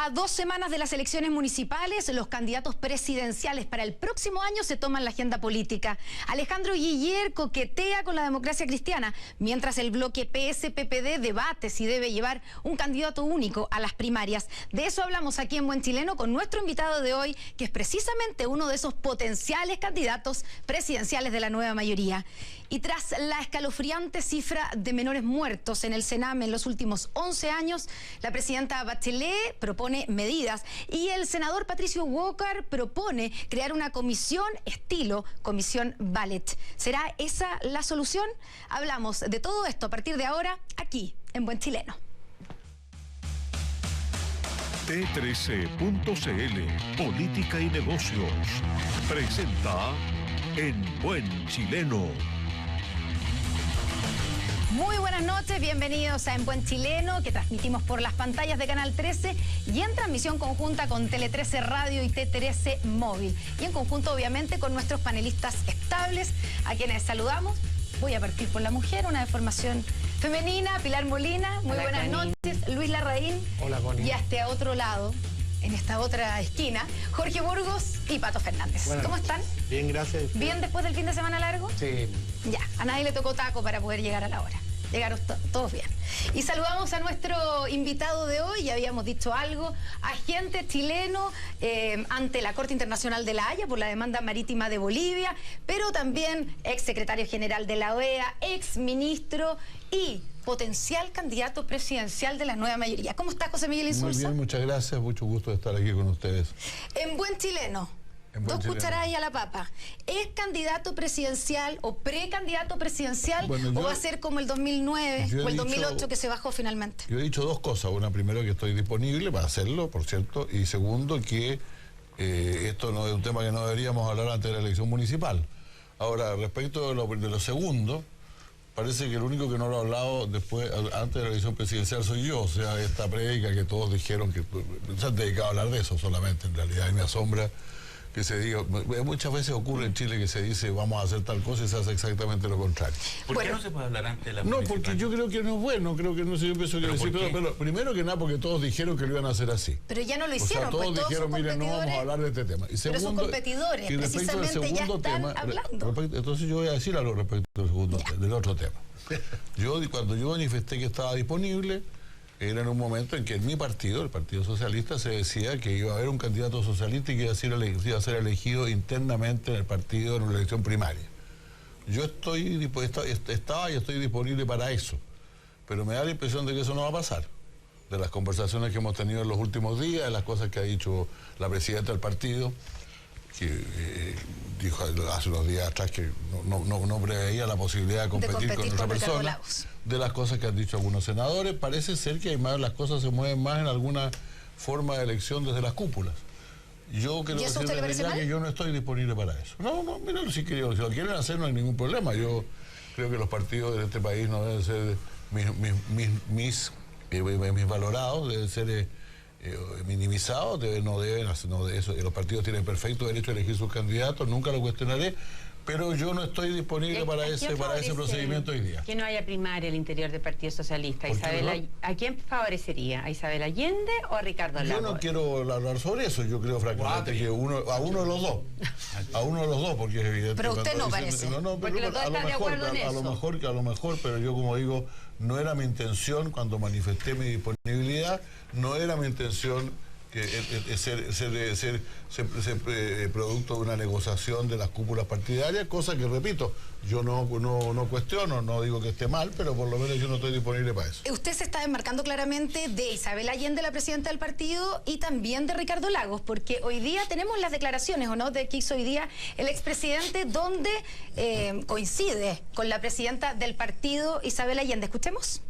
A 2 semanas de las elecciones municipales, los candidatos presidenciales para el próximo año se toman la agenda política. Alejandro Guiller coquetea con la democracia cristiana, mientras el bloque PS-PPD debate si debe llevar un candidato único a las primarias. De eso hablamos aquí en Buen Chileno con nuestro invitado de hoy, que es precisamente uno de esos potenciales candidatos presidenciales de la nueva mayoría. Y tras la escalofriante cifra de menores muertos en el Sename en los últimos 11 años, la presidenta Bachelet propone medidas y el senador Patricio Walker propone crear una comisión estilo Comisión Ballet. ¿Será esa la solución? Hablamos de todo esto a partir de ahora aquí en Buen Chileno. T13.cl Política y Negocios presenta En Buen Chileno. Muy buenas noches, bienvenidos a En Buen Chileno, que transmitimos por las pantallas de Canal 13 y en transmisión conjunta con Tele 13 Radio y T13 Móvil. Y en conjunto, obviamente, con nuestros panelistas estables, a quienes saludamos. Voy a partir por la mujer, una de formación femenina, Pilar Molina. Muy buenas noches, Luis Larraín. Hola, Connie. Y a este otro lado, en esta otra esquina, Jorge Burgos y Pato Fernández. Buenas ¿Cómo noches. están? Bien, gracias. ¿Bien después del fin de semana largo? Sí. Ya, a nadie le tocó taco para poder llegar a la hora. Llegaron todos bien. Y saludamos a nuestro invitado de hoy, ya habíamos dicho algo, agente chileno ante la Corte Internacional de La Haya por la demanda marítima de Bolivia, pero también ex secretario general de la OEA, ex ministro y potencial candidato presidencial de la nueva mayoría. ¿Cómo está, José Miguel Insulza? Muy bien, muchas gracias, mucho gusto de estar aquí con ustedes. En Buen Chileno. Dos cucharadas y a la papa. ¿Es candidato presidencial o precandidato presidencial o va a ser como el 2009 o el 2008 que se bajó finalmente? Yo he dicho dos cosas. Una, primero, que estoy disponible para hacerlo, por cierto. Y segundo, que esto no es un tema que no deberíamos hablar antes de la elección municipal. Ahora, respecto de lo segundo, parece que el único que no lo ha hablado después, antes de la elección presidencial soy yo. O sea, esta prédica que todos dijeron que se han dedicado a hablar de eso solamente, en realidad. Y me asombra que se diga, muchas veces ocurre en Chile que se dice vamos a hacer tal cosa y se hace exactamente lo contrario. ¿Por qué no se puede hablar antes de la No, porque yo creo que no es bueno, creo que no sé, yo pienso que decir, pero primero que nada porque todos dijeron que lo iban a hacer así. Pero ya no lo hicieron, o sea, todos dijeron, miren, no vamos a hablar de este tema. Y segundo, pero sus competidores y respecto al segundo tema, entonces yo voy a decir algo respecto al segundo del otro tema. Cuando yo manifesté que estaba disponible, era en un momento en que en mi partido, el Partido Socialista, se decía que iba a haber un candidato socialista y que iba a ser elegido internamente en el partido en una elección primaria. Yo estaba y estoy disponible para eso, pero me da la impresión de que eso no va a pasar. De las conversaciones que hemos tenido en los últimos días, de las cosas que ha dicho la presidenta del partido, que dijo hace unos días atrás que no preveía la posibilidad de competir con otra persona, de las cosas que han dicho algunos senadores. Parece ser que las cosas se mueven más en alguna forma de elección desde las cúpulas. Yo creo que yo no estoy disponible para eso. Mira, si lo quieren hacer no hay ningún problema. Yo creo que los partidos de este país no deben ser mis valorados, deben ser minimizados, no deben hacer eso. Los partidos tienen perfecto derecho a elegir sus candidatos, nunca lo cuestionaré, pero yo no estoy disponible para ese procedimiento hoy día. Que no haya primaria al interior del Partido Socialista. ¿A quién favorecería? ¿A Isabel Allende o a Ricardo Lagos? Yo no quiero hablar sobre eso, yo creo francamente que a uno de los dos. A uno de los dos, porque es evidente. Pero usted no parece. Porque los dos están de acuerdo en eso. A lo mejor, pero yo, como digo, no era mi intención cuando manifesté mi disponibilidad, no era mi intención ser producto de una negociación de las cúpulas partidarias, cosa que, repito, yo no cuestiono, no digo que esté mal, pero por lo menos yo no estoy disponible para eso. Usted se está desmarcando claramente de Isabel Allende, la presidenta del partido, y también de Ricardo Lagos, porque hoy día tenemos las declaraciones, ¿o no?, de que hizo hoy día el expresidente, donde coincide con la presidenta del partido, Isabel Allende. Escuchemos.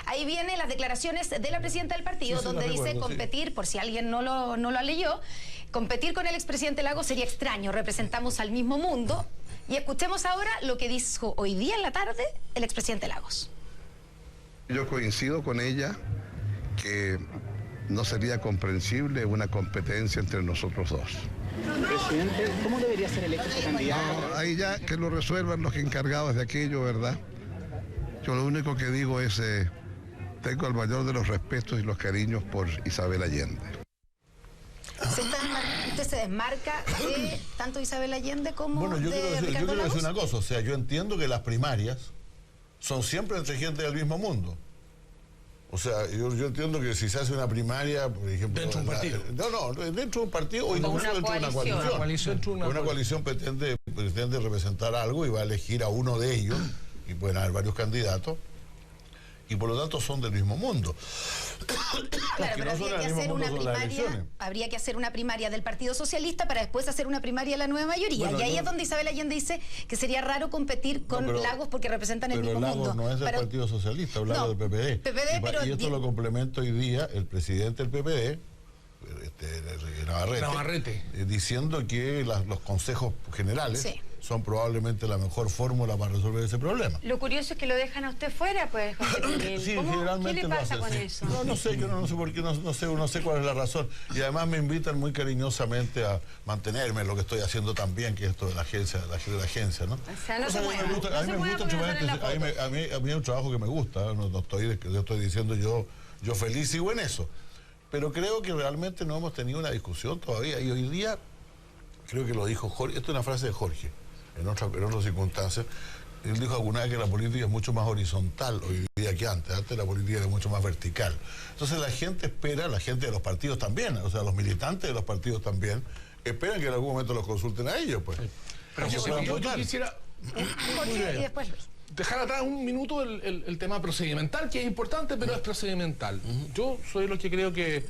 Ahí vienen las declaraciones de la presidenta del partido, donde dice competir, por si alguien no lo leyó, competir con el expresidente Lagos sería extraño, representamos al mismo mundo. Y escuchemos ahora lo que dijo hoy día en la tarde el expresidente Lagos. Yo coincido con ella que no sería comprensible una competencia entre nosotros dos. Presidente, ¿cómo debería ser electo ese candidato? No, ahí ya que lo resuelvan los encargados de aquello, ¿verdad? Yo lo único que digo es tengo el mayor de los respetos y los cariños por Isabel Allende. ¿Usted se desmarca de tanto Isabel Allende como bueno, yo de quiero Ricardo decir Lagos? una cosa, o sea, yo entiendo que las primarias son siempre entre gente del mismo mundo. O sea, yo entiendo que si se hace una primaria, por ejemplo... ¿Dentro de un partido? Dentro de un partido o incluso dentro de una coalición. Una coalición pretende representar algo y va a elegir a uno de ellos, y pueden haber varios candidatos, y por lo tanto son del mismo mundo. Claro, pero habría que hacer una primaria del Partido Socialista para después hacer una primaria de la nueva mayoría. Bueno, y ahí es donde Isabel Allende dice que sería raro competir con Lagos porque representan el mismo mundo. Pero Lagos no es del Partido Socialista, Lagos del PPD. Y esto lo complementa hoy día el presidente del PPD, Navarrete, diciendo que los consejos generales son probablemente la mejor fórmula para resolver ese problema. Lo curioso es que lo dejan a usted fuera, pues, José Miguel. Sí, ¿Qué le pasa con eso? No sé, yo no sé por qué, no sé cuál es la razón. Y además me invitan muy cariñosamente a mantenerme en lo que estoy haciendo también, que es esto de la agencia, ¿no? O sea, no se mueva. A mí es un trabajo que me gusta, no estoy diciendo yo feliz sigo en eso. Pero creo que realmente no hemos tenido una discusión todavía. Y hoy día, creo que lo dijo Jorge, esto es una frase de Jorge, en otras circunstancias. Él dijo alguna vez que la política es mucho más horizontal hoy día que antes. Antes la política era mucho más vertical. Entonces la gente espera, la gente de los partidos también, o sea, los militantes de los partidos también, esperan que en algún momento los consulten a ellos, pues. Pero yo quisiera... Jorge, y después Luis. Dejar atrás un minuto el tema procedimental, que es importante, pero es procedimental. Yo soy lo que creo que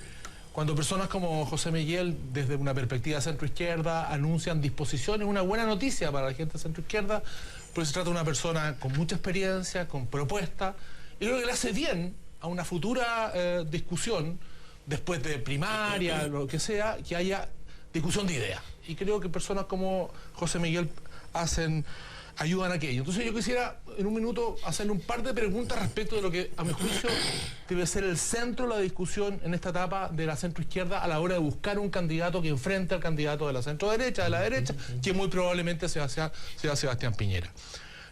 cuando personas como José Miguel, desde una perspectiva centro-izquierda, anuncian disposiciones, una buena noticia para la gente centro-izquierda, porque se trata de una persona con mucha experiencia, con propuesta, y creo que le hace bien a una futura discusión, después de primaria, lo que sea, que haya discusión de ideas. Y creo que personas como José Miguel ayudan a aquello. Entonces yo quisiera en un minuto hacerle un par de preguntas respecto de lo que a mi juicio debe ser el centro de la discusión en esta etapa de la centroizquierda a la hora de buscar un candidato que enfrente al candidato de la centroderecha, de la derecha, que muy probablemente sea Sebastián Piñera.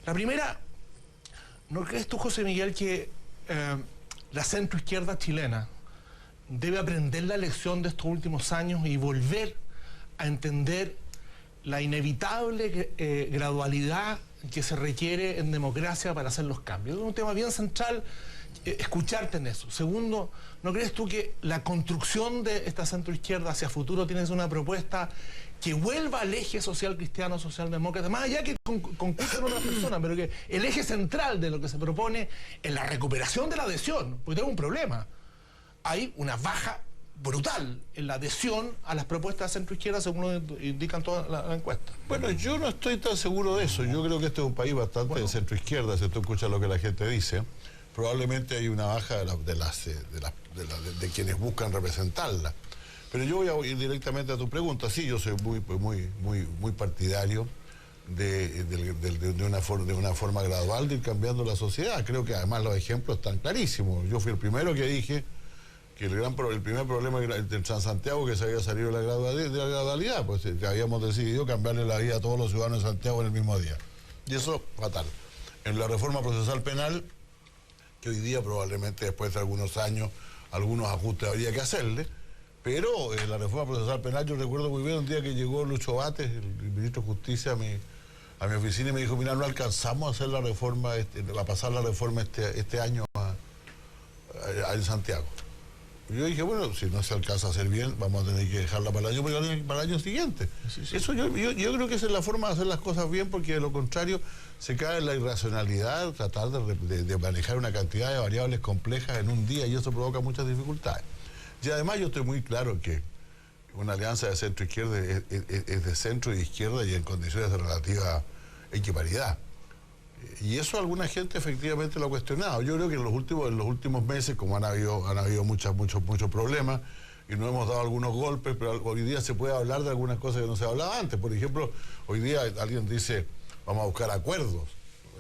La primera, ¿no crees tú, José Miguel, que la centroizquierda chilena debe aprender la lección de estos últimos años y volver a entender la inevitable gradualidad que se requiere en democracia para hacer los cambios? Es un tema bien central, escucharte en eso. Segundo, ¿no crees tú que la construcción de esta centroizquierda hacia futuro tienes una propuesta que vuelva al eje social cristiano, socialdemócrata, más allá que concursen otras personas, pero que el eje central de lo que se propone es la recuperación de la adhesión? Porque tengo un problema. Hay una baja brutal en la adhesión a las propuestas de centro-izquierda, según lo indican todas las encuestas. Bueno, yo no estoy tan seguro de eso. Yo creo que este es un país bastante de centro-izquierda, si tú escuchas lo que la gente dice. Probablemente hay una baja de quienes buscan representarla. Pero yo voy a ir directamente a tu pregunta. Sí, yo soy muy partidario de una forma gradual de ir cambiando la sociedad. Creo que además los ejemplos están clarísimos. Yo fui el primero que dije que el primer problema del Transantiago que se había salido de la gradualidad, pues que habíamos decidido cambiarle la vida a todos los ciudadanos de Santiago en el mismo día. Y eso, fatal. En la reforma procesal penal, que hoy día probablemente después de algunos años, algunos ajustes habría que hacerle, pero en la reforma procesal penal yo recuerdo muy bien un día que llegó Lucho Bates, el ministro de Justicia, a mi oficina y me dijo, mira, no alcanzamos a hacer la reforma, a pasar la reforma este año en Santiago. Yo dije, bueno, si no se alcanza a hacer bien, vamos a tener que dejarla para el año siguiente. Sí. Eso yo creo que esa es la forma de hacer las cosas bien, porque de lo contrario se cae en la irracionalidad, tratar de manejar una cantidad de variables complejas en un día, y eso provoca muchas dificultades. Y además yo estoy muy claro que una alianza de centro-izquierda es de centro y de izquierda y en condiciones de relativa equiparidad. Y eso alguna gente efectivamente lo ha cuestionado. Yo creo que en los últimos meses, como han habido muchos problemas y no hemos dado algunos golpes, pero hoy día se puede hablar de algunas cosas que no se hablaba antes. Por ejemplo, hoy día alguien dice, vamos a buscar acuerdos.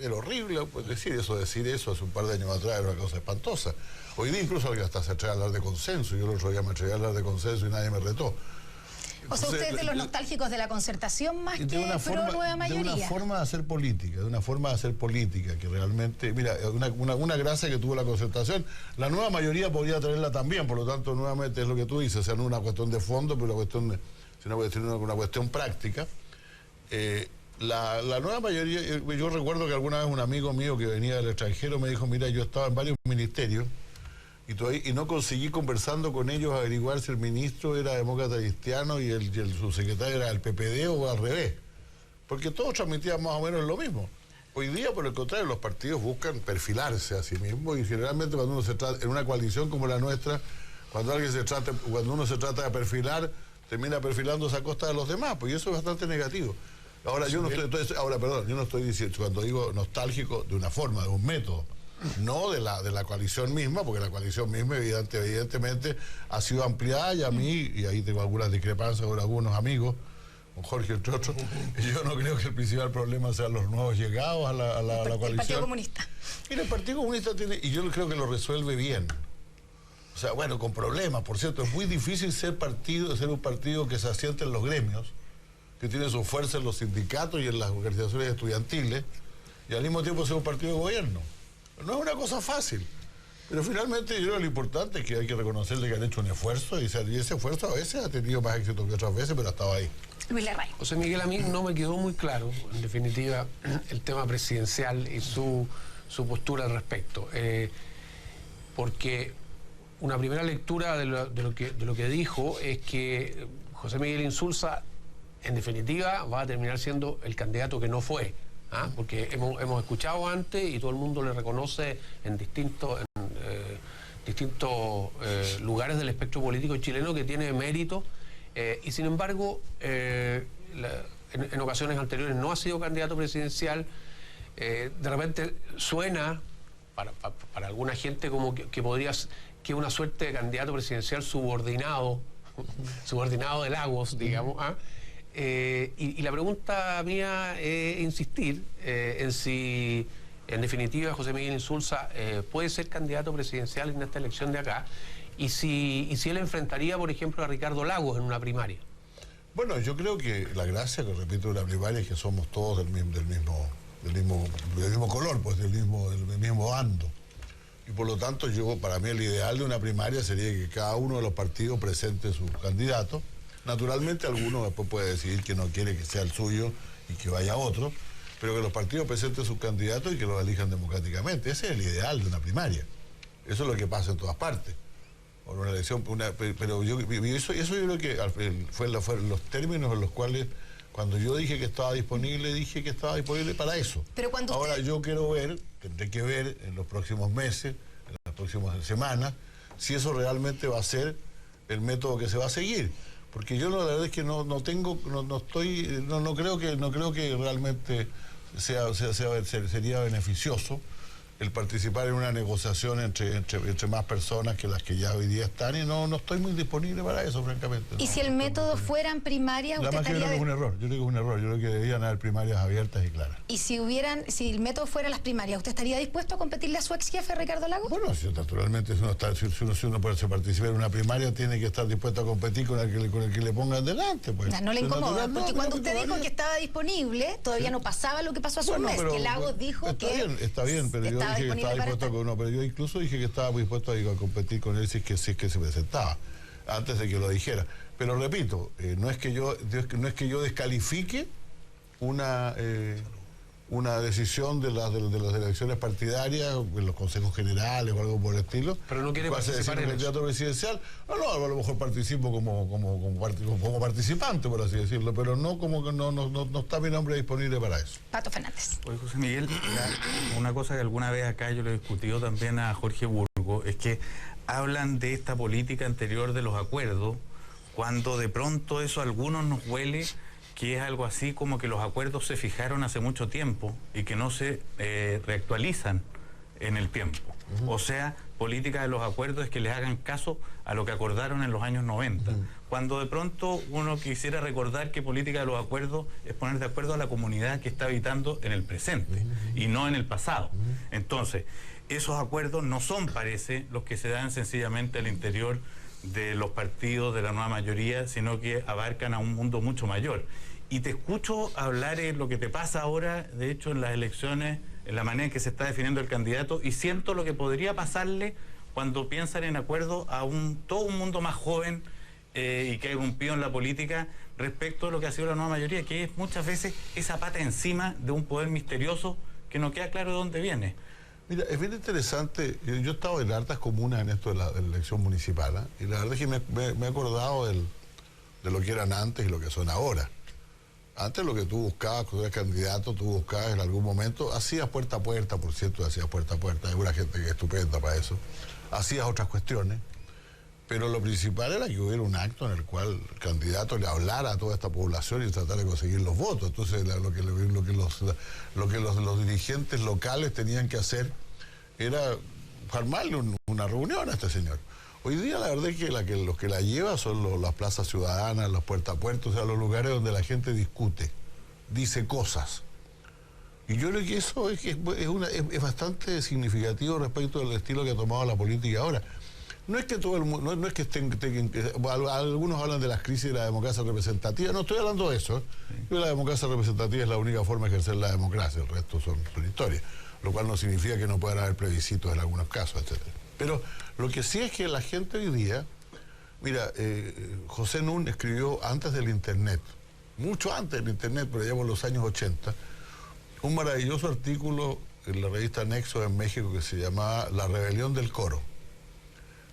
Era horrible decir eso hace un par de años atrás era una cosa espantosa. Hoy día incluso alguien hasta se atreve a hablar de consenso. Yo el otro día me atreví a hablar de consenso y nadie me retó. O sea, usted es de los nostálgicos de la Concertación más que pro nueva mayoría. De una forma de hacer política, que realmente, mira, una gracia que tuvo la Concertación, la nueva mayoría podría tenerla también, por lo tanto, nuevamente es lo que tú dices, o sea, no una cuestión de fondo, pero una cuestión práctica. La nueva mayoría, yo recuerdo que alguna vez un amigo mío que venía del extranjero me dijo, mira, yo estaba en varios ministerios y no conseguí, conversando con ellos, averiguar si el ministro era demócrata cristiano y el subsecretario era del PPD o al revés, porque todos transmitían más o menos lo mismo. Hoy día, por el contrario, los partidos buscan perfilarse a sí mismos, y generalmente cuando uno se trata, en una coalición como la nuestra, cuando uno se trata de perfilar, termina perfilándose a costa de los demás, pues eso es bastante negativo. Ahora, yo no estoy diciendo, cuando digo nostálgico, de una forma, de un método, no de la coalición misma, porque la coalición misma evidentemente ha sido ampliada, y a mí, y ahí tengo algunas discrepancias con algunos amigos, con Jorge entre otros, yo no creo que el principal problema sean los nuevos llegados a la coalición. El Partido Comunista. Mira, el Partido Comunista tiene, y yo creo que lo resuelve bien. O sea, bueno, con problemas, por cierto, es muy difícil ser un partido que se asiente en los gremios, que tiene su fuerza en los sindicatos y en las organizaciones estudiantiles, y al mismo tiempo ser un partido de gobierno. No es una cosa fácil, pero finalmente yo creo que lo importante es que hay que reconocerle que han hecho un esfuerzo, y ese esfuerzo a veces ha tenido más éxito que otras veces, pero ha estado ahí. Luis Larraín. José Miguel, a mí no me quedó muy claro, en definitiva, el tema presidencial y su postura al respecto, porque una primera lectura de lo que dijo es que José Miguel Insulza, en definitiva, va a terminar siendo el candidato que no fue, porque hemos escuchado antes y todo el mundo le reconoce en distintos lugares del espectro político chileno que tiene mérito, y sin embargo en ocasiones anteriores no ha sido candidato presidencial. De repente suena para alguna gente como que podría que una suerte de candidato presidencial subordinado de Lagos, digamos. Y la pregunta mía es insistir en si, en definitiva, José Miguel Insulza puede ser candidato presidencial en esta elección de acá, y si él enfrentaría, por ejemplo, a Ricardo Lagos en una primaria. Bueno, yo creo que la gracia, que repito, de la primaria es que somos todos del mismo color, pues del mismo bando. Y por lo tanto, para mí el ideal de una primaria sería que cada uno de los partidos presente su candidato. Naturalmente, alguno después puede decidir que no quiere que sea el suyo y que vaya otro, pero que los partidos presenten sus candidatos y que los elijan democráticamente. Ese es el ideal de una primaria. Eso es lo que pasa en todas partes. Por una elección, pero eso yo creo que fueron los términos en los cuales, cuando yo dije que estaba disponible, dije que estaba disponible para eso. Pero ahora yo tendré que ver en los próximos meses, en las próximas semanas, si eso realmente va a ser el método que se va a seguir. Porque yo la verdad es que no creo que realmente sería beneficioso el participar en una negociación entre más personas que las que ya hoy día están, y no estoy muy disponible para eso, francamente. ¿Y si el método fueran primarias, usted estaría...? Yo creo que es un error, yo creo que deberían haber primarias abiertas y claras. ¿Y si el método fuera las primarias, usted estaría dispuesto a competirle a su ex jefe, Ricardo Lagos? Bueno, naturalmente, si uno puede participar en una primaria, tiene que estar dispuesto a competir con el que le pongan delante. Pues. No le incomoda, porque cuando usted dijo que estaba disponible, todavía no pasaba lo que pasó hace un mes, que Lagos dijo Está bien, pero yo dije que estaba dispuesto pero yo incluso dije que estaba dispuesto a competir con él si es que se presentaba, antes de que lo dijera. Pero repito, no es que yo descalifique una decisión de las elecciones partidarias, en los consejos generales o algo por el estilo. Pero no quiere participar en el candidato presidencial. No, a lo mejor participo como participante, por así decirlo, pero no como que no está mi nombre disponible para eso. Pato Fernández. Oye, José Miguel, una cosa que alguna vez acá yo le he discutido también a Jorge Burgo, es que hablan de esta política anterior de los acuerdos, cuando de pronto eso a algunos nos huele que es algo así como que los acuerdos se fijaron hace mucho tiempo y que no se reactualizan en el tiempo. O sea, política de los acuerdos es que les hagan caso a lo que acordaron en los años 90. Cuando de pronto uno quisiera recordar que política de los acuerdos es poner de acuerdo a la comunidad que está habitando en el presente y no en el pasado. Entonces, esos acuerdos no son, parece, los que se dan sencillamente al interior de los partidos de la nueva mayoría, sino que abarcan a un mundo mucho mayor. Y te escucho hablar en lo que te pasa ahora, de hecho, en las elecciones, en la manera en que se está definiendo el candidato, y siento lo que podría pasarle cuando piensan en acuerdo a todo un mundo más joven y que ha irrumpido en la política respecto a lo que ha sido la nueva mayoría, que es muchas veces esa pata encima de un poder misterioso que no queda claro de dónde viene. Mira, es bien interesante. Yo he estado en hartas comunas en esto de la elección municipal, y la verdad es que me he acordado de lo que eran antes y lo que son ahora. Antes lo que tú buscabas, cuando eras candidato, tú buscabas en algún momento, hacías puerta a puerta, por cierto, hacías puerta a puerta, hay una gente que es estupenda para eso, hacías otras cuestiones, pero lo principal era que hubiera un acto en el cual el candidato le hablara a toda esta población y tratara de conseguir los votos. Entonces lo que los dirigentes locales tenían que hacer era armarle una reunión a este señor. Hoy día la verdad es que los que la llevan son las plazas ciudadanas, los puerta a puerta, o sea, los lugares donde la gente discute, dice cosas. Y yo creo que eso es bastante significativo respecto del estilo que ha tomado la política ahora. No es que todo el mundo, no es que algunos hablan de las crisis de la democracia representativa, no estoy hablando de eso. La democracia representativa es la única forma de ejercer la democracia, el resto son historias, lo cual no significa que no puedan haber plebiscitos en algunos casos, etc. Pero lo que sí es que la gente hoy día, mira, José Nun escribió antes del Internet, mucho antes del Internet, pero ya por los años 80, un maravilloso artículo en la revista Nexo en México que se llamaba La rebelión del coro.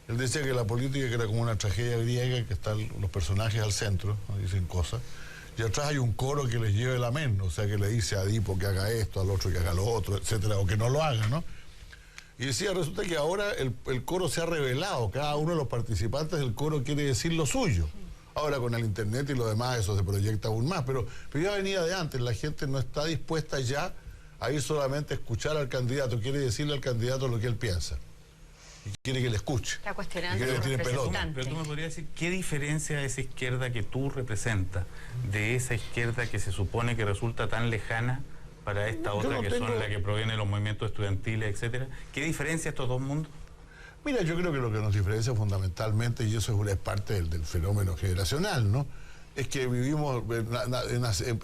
Él decía que la política que era como una tragedia griega, que están los personajes al centro, ¿no? Dicen cosas, y atrás hay un coro que les lleva el amén, o sea, que le dice a Edipo que haga esto, al otro que haga lo otro, etcétera, o que no lo haga, ¿no? Y decía, resulta que ahora el coro se ha revelado, cada uno de los participantes del coro quiere decir lo suyo. Ahora con el Internet y lo demás eso se proyecta aún más, pero ya venía de antes, la gente no está dispuesta ya a ir solamente a escuchar al candidato, quiere decirle al candidato lo que él piensa. Y quiere que le escuche. Está cuestionando a los representantes. Pero tú me podrías decir, ¿qué diferencia esa izquierda que tú representas de esa izquierda que se supone que resulta tan lejana para esta otra que son la que proviene de los movimientos estudiantiles, etcétera? ¿Qué diferencia estos dos mundos? Mira, yo creo que lo que nos diferencia fundamentalmente, y eso es parte del fenómeno generacional, ¿no? Es que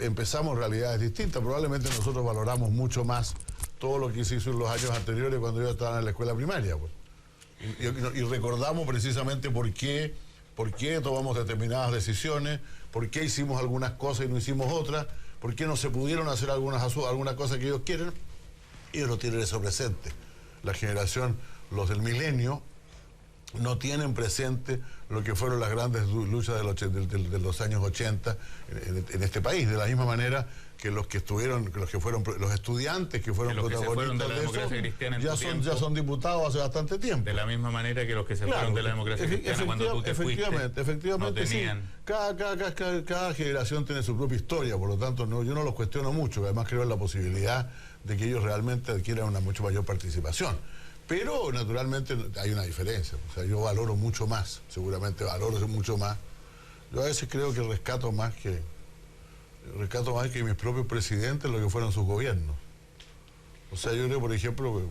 empezamos realidades distintas. Probablemente nosotros valoramos mucho más todo lo que se hizo en los años anteriores cuando yo estaba en la escuela primaria, pues. Y recordamos precisamente por qué tomamos determinadas decisiones, por qué hicimos algunas cosas y no hicimos otras, por qué no se pudieron hacer algunas cosas que ellos quieren. Ellos no tienen eso presente. La generación, los del milenio, no tienen presente lo que fueron las grandes luchas de los años 80 en este país, de la misma manera que los estudiantes que fueron protagonistas de eso ya son diputados hace bastante tiempo. De la misma manera que los que se fueron de la democracia cristiana cuando tú te fuiste, no tenían... Sí. Cada generación tiene su propia historia, por lo tanto yo no los cuestiono mucho, además creo en la posibilidad de que ellos realmente adquieran una mucho mayor participación. Pero naturalmente hay una diferencia, o sea, yo valoro mucho más, seguramente valoro mucho más. Yo a veces creo que rescato más que mis propios presidentes lo que fueron sus gobiernos. O sea, yo creo, por ejemplo,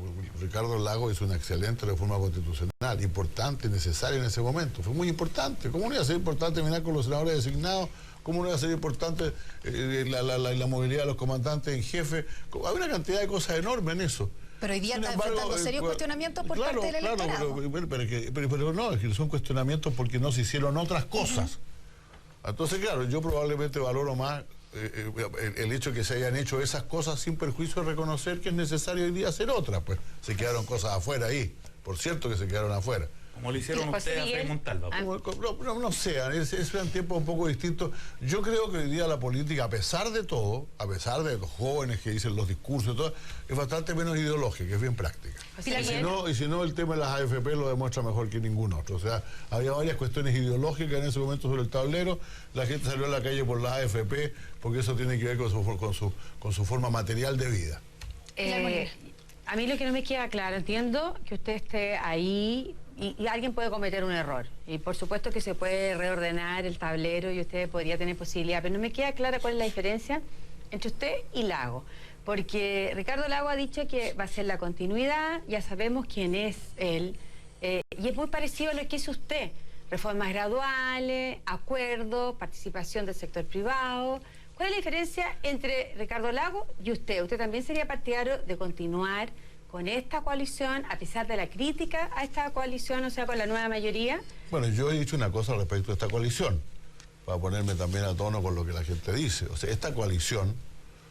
Ricardo Lagos hizo una excelente reforma constitucional, importante, necesaria en ese momento, fue muy importante. ¿Cómo no iba a ser importante mirar con los senadores designados? ¿Cómo no iba a ser importante la movilidad de los comandantes en jefe? Hay una cantidad de cosas enormes en eso. Pero hoy día está enfrentando serios cuestionamientos por parte del electorado. Pero no, es que son cuestionamientos porque no se hicieron otras cosas. Entonces, claro, yo probablemente valoro más el hecho de que se hayan hecho esas cosas sin perjuicio de reconocer que es necesario hoy día hacer otras. Pues se quedaron cosas afuera ahí. Por cierto que se quedaron afuera. Como lo hicieron ustedes en Montalva. No sé, eran tiempos un poco distintos. Yo creo que hoy día la política, a pesar de todo, a pesar de los jóvenes que dicen los discursos y todo, es bastante menos ideológica, es bien práctica. Y si no, el tema de las AFP lo demuestra mejor que ningún otro. O sea, había varias cuestiones ideológicas en ese momento sobre el tablero, la gente salió a la calle por las AFP porque eso tiene que ver con su forma material de vida. A mí lo que no me queda claro, entiendo que usted esté ahí y alguien puede cometer un error. Y por supuesto que se puede reordenar el tablero y usted podría tener posibilidad, pero no me queda clara cuál es la diferencia entre usted y Lagos. Porque Ricardo Lagos ha dicho que va a ser la continuidad, ya sabemos quién es él, y es muy parecido a lo que es usted. reformas graduales, acuerdos, participación del sector privado. ¿Cuál es la diferencia entre Ricardo Lagos y usted? ¿Usted también sería partidario de continuar con esta coalición, a pesar de la crítica a esta coalición, o sea, con la nueva mayoría? Bueno, yo he dicho una cosa respecto a esta coalición, para ponerme también a tono con lo que la gente dice. O sea, esta coalición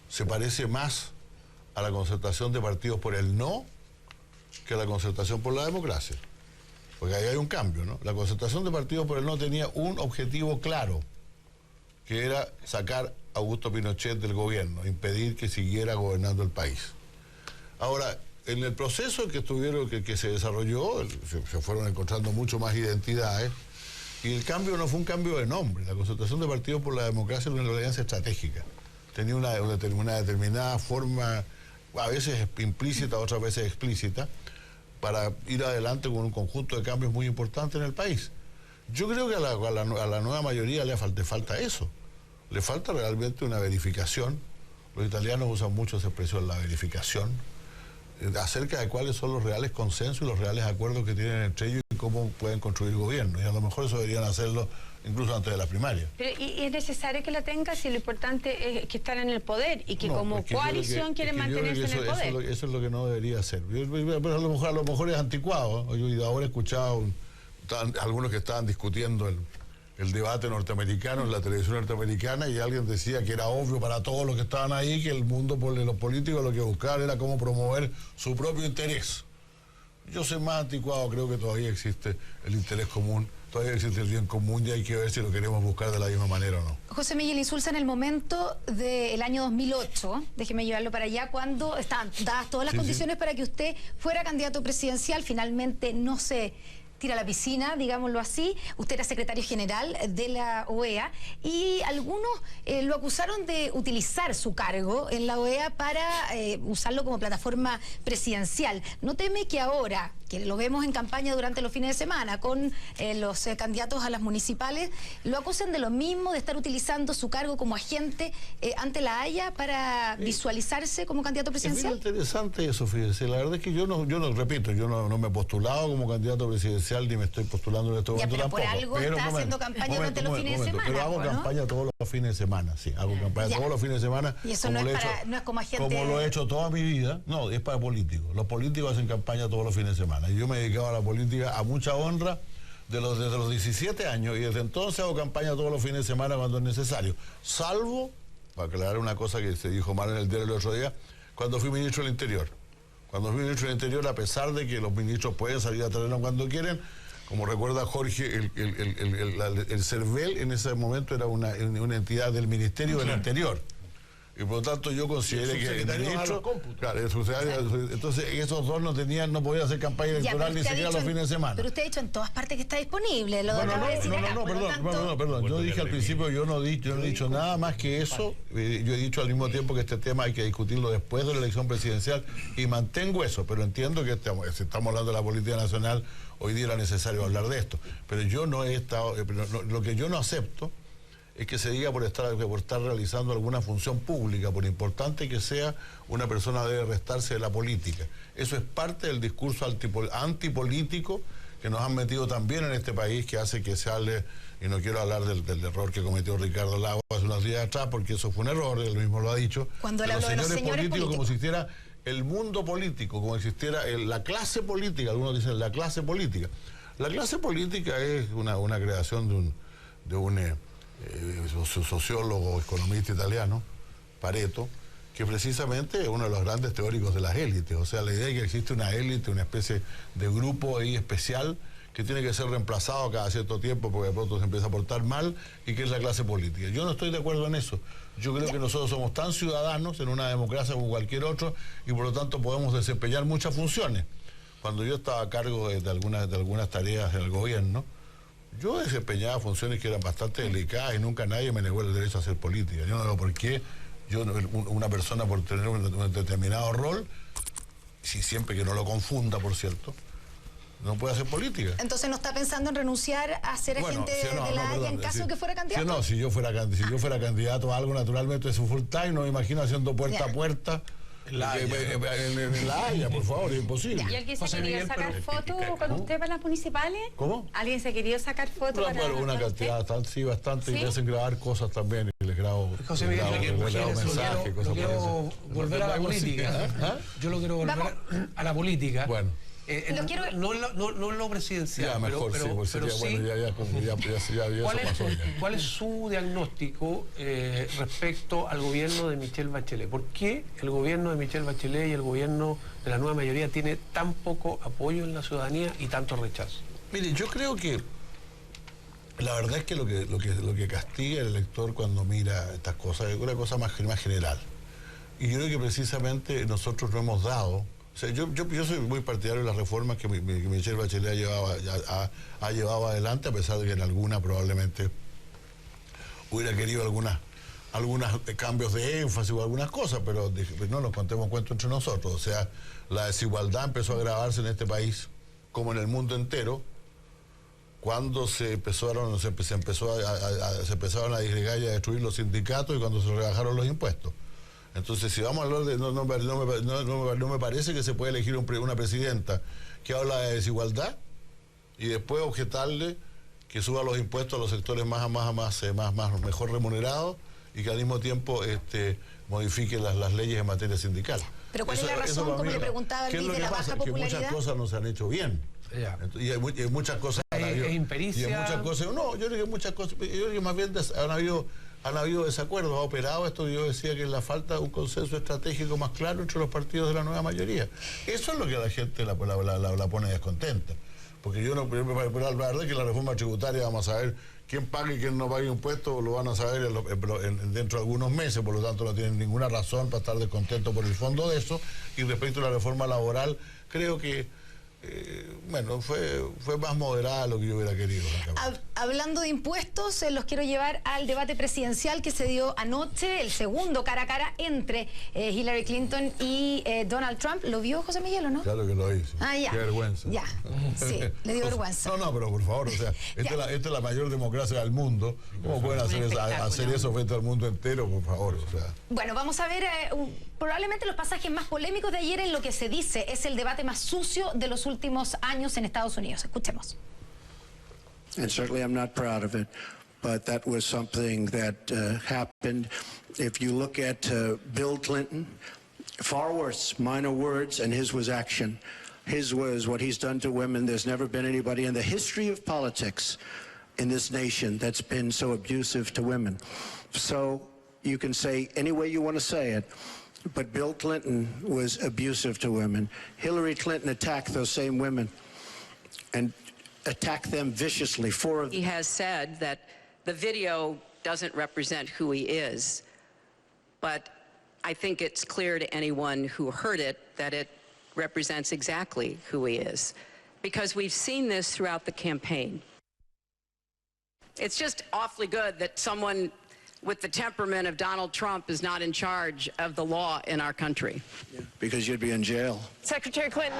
se parece más a la concertación de partidos por el no que a la concertación por la democracia. Porque ahí hay un cambio, ¿no? La concertación de partidos por el no tenía un objetivo claro, que era sacar a Augusto Pinochet del gobierno, impedir que siguiera gobernando el país. Ahora, en el proceso que se desarrolló, se fueron encontrando mucho más identidades, y el cambio no fue un cambio de nombre. La concertación de partidos por la democracia era una alianza estratégica. Tenía una determinada forma, a veces implícita, otras veces explícita, para ir adelante con un conjunto de cambios muy importantes en el país. Yo creo que a la nueva mayoría le falta eso. Le falta realmente una verificación. Los italianos usan mucho esa expresión, la verificación, acerca de cuáles son los reales consensos y los reales acuerdos que tienen entre ellos y cómo pueden construir gobierno. Y a lo mejor eso deberían hacerlo incluso antes de la primaria. Pero, ¿y es necesario que la tenga si lo importante es que están en el poder y que como coalición quieren mantenerse en el poder? Eso es lo que no debería ser. Pero a lo mejor es anticuado. Yo ahora he escuchado algunos que estaban discutiendo el debate norteamericano en la televisión norteamericana, y alguien decía que era obvio para todos los que estaban ahí que el mundo, los políticos, lo que buscaban era cómo promover su propio interés. Yo soy más anticuado, creo que todavía existe el interés común, todavía existe el bien común, y hay que ver si lo queremos buscar de la misma manera o no. José Miguel Insulza, en el momento del año 2008, déjeme llevarlo para allá, cuando estaban dadas todas las condiciones para que usted fuera candidato presidencial, finalmente no se tira a la piscina, digámoslo así. Usted era secretario general de la OEA y algunos lo acusaron de utilizar su cargo en la OEA para usarlo como plataforma presidencial. ¿No teme que ahora, que lo vemos en campaña durante los fines de semana con los candidatos a las municipales, lo acusen de lo mismo, de estar utilizando su cargo como agente ante la Haya para visualizarse como candidato presidencial? Es muy interesante eso, fíjese. La verdad es que yo no me he postulado como candidato presidencial, ni me estoy postulando en este momento pero tampoco. Por algo está haciendo campaña durante los fines de semana. Pero hago campaña todos los fines de semana, sí. Hago campaña todos los fines de semana. Y eso no es como agente. Como lo he hecho toda mi vida. No, es para políticos. Los políticos hacen campaña todos los fines de semana. Y yo me he dedicado a la política a mucha honra desde los 17 años. Y desde entonces hago campaña todos los fines de semana cuando es necesario. Salvo, para aclarar una cosa que se dijo mal en el diario el otro día, cuando fui ministro del Interior. Cuando fui ministro del Interior, a pesar de que los ministros pueden salir a terreno cuando quieren, como recuerda Jorge, el CERVEL en ese momento era una entidad del Ministerio del Interior. Y por lo tanto yo consideré que el ministro, entonces esos dos no podían hacer campaña electoral ni siquiera los fines de semana. Pero usted ha dicho en todas partes que está disponible. Perdón. Yo dije al principio, yo no he dicho nada más que eso. Yo he dicho al mismo tiempo que este tema hay que discutirlo después de la elección presidencial y mantengo eso, pero entiendo que si estamos hablando de la política nacional, hoy día era necesario hablar de esto. Pero yo no he estado, lo que yo no acepto es que se diga por estar realizando alguna función pública, por importante que sea, una persona debe restarse de la política. Eso es parte del discurso antipolítico que nos han metido también en este país, que hace que se hable, y no quiero hablar del error que cometió Ricardo Lagos hace unos días atrás, porque eso fue un error, él mismo lo ha dicho. Cuando él habló de los señores políticos, como si existiera el mundo político, como si existiera la clase política, algunos dicen la clase política. La clase política es una creación de un sociólogo, economista italiano, Pareto, que precisamente es uno de los grandes teóricos de las élites. O sea, la idea de que existe una élite, una especie de grupo ahí especial que tiene que ser reemplazado cada cierto tiempo porque de pronto se empieza a portar mal, y que es la clase política. Yo no estoy de acuerdo en eso. Yo creo que nosotros somos tan ciudadanos en una democracia como cualquier otro, y por lo tanto podemos desempeñar muchas funciones. Cuando yo estaba a cargo de algunas tareas en el gobierno, yo desempeñaba funciones que eran bastante delicadas y nunca nadie me negó el derecho a hacer política. Yo no veo por qué una persona, por tener un determinado rol, si siempre que no lo confunda, por cierto, no puede hacer política. Entonces no está pensando en renunciar a ser agente de la Haya en caso de que fuera candidato. Si yo fuera candidato a algo, naturalmente es un full time, no me imagino haciendo puerta a puerta En La Haya, por favor, es imposible. ¿Y alguien se ha José querido Miguel, sacar pero- fotos con usted para las municipales? ¿Cómo? ¿Alguien se ha querido sacar fotos para Una con cantidad, usted? bastante, y ¿Sí? me hacen grabar cosas también, y les grabo, José les Miguel, grabo, yo les grabo mensajes, lo cosas por quiero eso. volver a la Algo así, política. ¿ah? Yo lo quiero volver a la política. Bueno. Lo quiero- No en lo presidencial, Ya, mejor, pero, sí, porque pero sería, sí. bueno, ya ¿Cuál eso es, pasó ya. cuál es su diagnóstico respecto al gobierno de Michelle Bachelet? ¿Por qué el gobierno de Michelle Bachelet y el gobierno de la nueva mayoría tiene tan poco apoyo en la ciudadanía y tanto rechazo? Mire, yo creo que la verdad es que lo que castiga el elector cuando mira estas cosas es una cosa más general. Y yo creo que precisamente nosotros no hemos dado. O sea, yo soy muy partidario de las reformas que Michelle Bachelet ha llevado adelante, a pesar de que en alguna probablemente hubiera querido algunos cambios de énfasis o algunas cosas, pero no nos contemos cuento entre nosotros. O sea, la desigualdad empezó a agravarse en este país, como en el mundo entero, cuando se empezaron a disgregar y a destruir los sindicatos y cuando se rebajaron los impuestos. Entonces, si vamos a hablar de... No me parece que se puede elegir una presidenta que habla de desigualdad y después objetarle que suba los impuestos a los sectores mejor remunerados y que al mismo tiempo modifique las leyes en materia sindical. Pero ¿cuál es la razón, como le preguntaba ¿Qué es Luis, lo de que la pasa? baja Que popularidad? muchas cosas no se han hecho bien. Ya. Y hay muchas cosas... ¿Es impericia? Y en muchas cosas... No, yo creo que muchas cosas... Yo creo que más bien han habido desacuerdos, ha operado esto. Yo decía que la falta de un consenso estratégico más claro entre los partidos de la nueva mayoría. Eso es lo que a la gente la pone descontenta. Porque yo no, pero la verdad es que la reforma tributaria vamos a ver quién paga y quién no paga impuestos, lo van a saber dentro de algunos meses, por lo tanto no tienen ninguna razón para estar descontentos por el fondo de eso. Y respecto a la reforma laboral, creo que fue más moderada de lo que yo hubiera querido. Hablando de impuestos, los quiero llevar al debate presidencial que se dio anoche, el segundo cara a cara entre Hillary Clinton y Donald Trump. ¿Lo vio José Miguel o no? Claro que lo hice. Ah, ya. Qué vergüenza. Ya, sí, le dio vergüenza. No, pero por favor, o sea, esta es la mayor democracia del mundo. ¿Cómo pueden hacer eso frente al mundo entero, por favor? O sea. Bueno, vamos a ver probablemente los pasajes más polémicos de ayer en lo que se dice es el debate más sucio de los últimos años en Estados Unidos. Escuchemos. And certainly I'm not proud of it, but that was something that happened. If you look at Bill Clinton, far worse, minor words, and his was action. His was what he's done to women. There's never been anybody in the history of politics in this nation that's been so abusive to women. So you can say any way you want to say it, but Bill Clinton was abusive to women. Hillary Clinton attacked those same women and attacked them viciously. He has said that the video doesn't represent who he is, but I think it's clear to anyone who heard it that it represents exactly who he is, because we've seen this throughout the campaign. It's just awfully good that someone with the temperament of Donald Trump is not in charge of the law in our country. Yeah, because you'd be in jail. Secretary Clinton.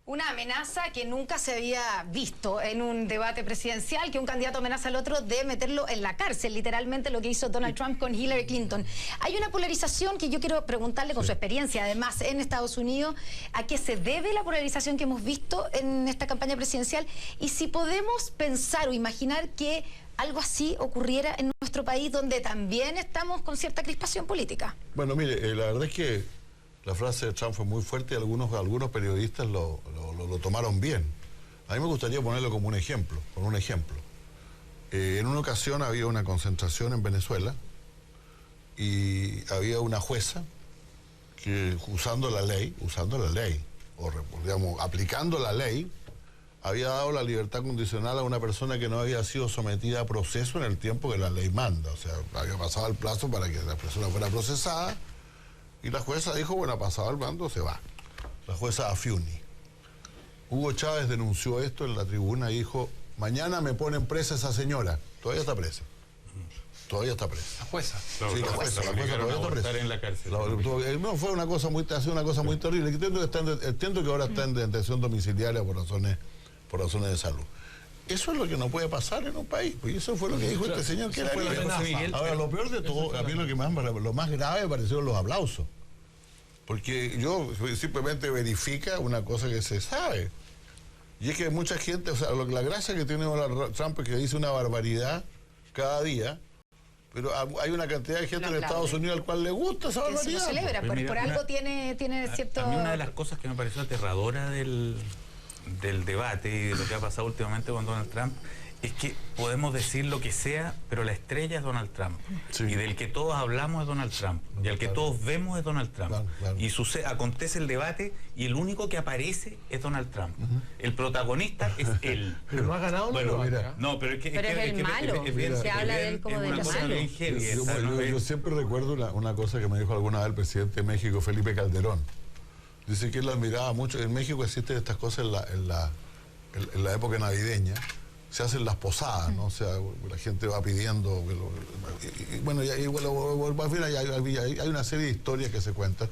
Una amenaza que nunca se había visto en un debate presidencial, que un candidato amenaza al otro de meterlo en la cárcel, literalmente lo que hizo Donald Trump con Hillary Clinton. Hay una polarización que yo quiero preguntarle con su experiencia, además, en Estados Unidos, ¿a qué se debe la polarización que hemos visto en esta campaña presidencial? Y si podemos pensar o imaginar que algo así ocurriera en nuestro país, donde también estamos con cierta crispación política. Bueno, mire, la verdad es que la frase de Trump fue muy fuerte y algunos periodistas lo tomaron bien. A mí me gustaría ponerlo como un ejemplo, en una ocasión había una concentración en Venezuela y había una jueza que usando la ley, o digamos, aplicando la ley, había dado la libertad condicional a una persona que no había sido sometida a proceso en el tiempo que la ley manda. O sea, había pasado el plazo para que la persona fuera procesada y la jueza dijo, bueno, ha pasado el mando, se va. La jueza Afiuni. Hugo Chávez denunció esto en la tribuna y dijo, mañana me ponen presa esa señora. Todavía está presa. Todavía está presa. La jueza. Sí, la jueza todavía está presa. En la cárcel. No, fue una cosa muy terrible. Entiendo que ahora está en detención domiciliaria por razones de salud. eso es lo que no puede pasar en un país. Pues eso fue lo que dijo este señor que era Miguel. Ahora, lo peor de todo, a mí lo más grave me parecieron los aplausos. Porque yo simplemente verifica una cosa que se sabe. Y es que mucha gente, o sea, la gracia que tiene ahora Trump es que dice una barbaridad cada día, pero hay una cantidad de gente en Estados Unidos al cual le gusta esa barbaridad. Que se lo celebra, por algo tiene cierto... A mí una de las cosas que me pareció aterradora del debate y de lo que ha pasado últimamente con Donald Trump es que podemos decir lo que sea, pero la estrella es Donald Trump. Sí. Y del que todos hablamos es Donald Trump. Y al que todos vemos es Donald Trump. Claro. Y acontece el debate y el único que aparece es Donald Trump. El protagonista es él. Pero no ha ganado. Bueno, mira. No, pero es que... Pero es el malo. Se habla de él como del malo. Yo siempre recuerdo una cosa que me dijo alguna vez el presidente de México, Felipe Calderón. Dice que él admiraba mucho. En México existen estas cosas en la época navideña. Se hacen las posadas, ¿no? O sea, la gente va pidiendo... Bueno, al final hay una serie de historias que se cuentan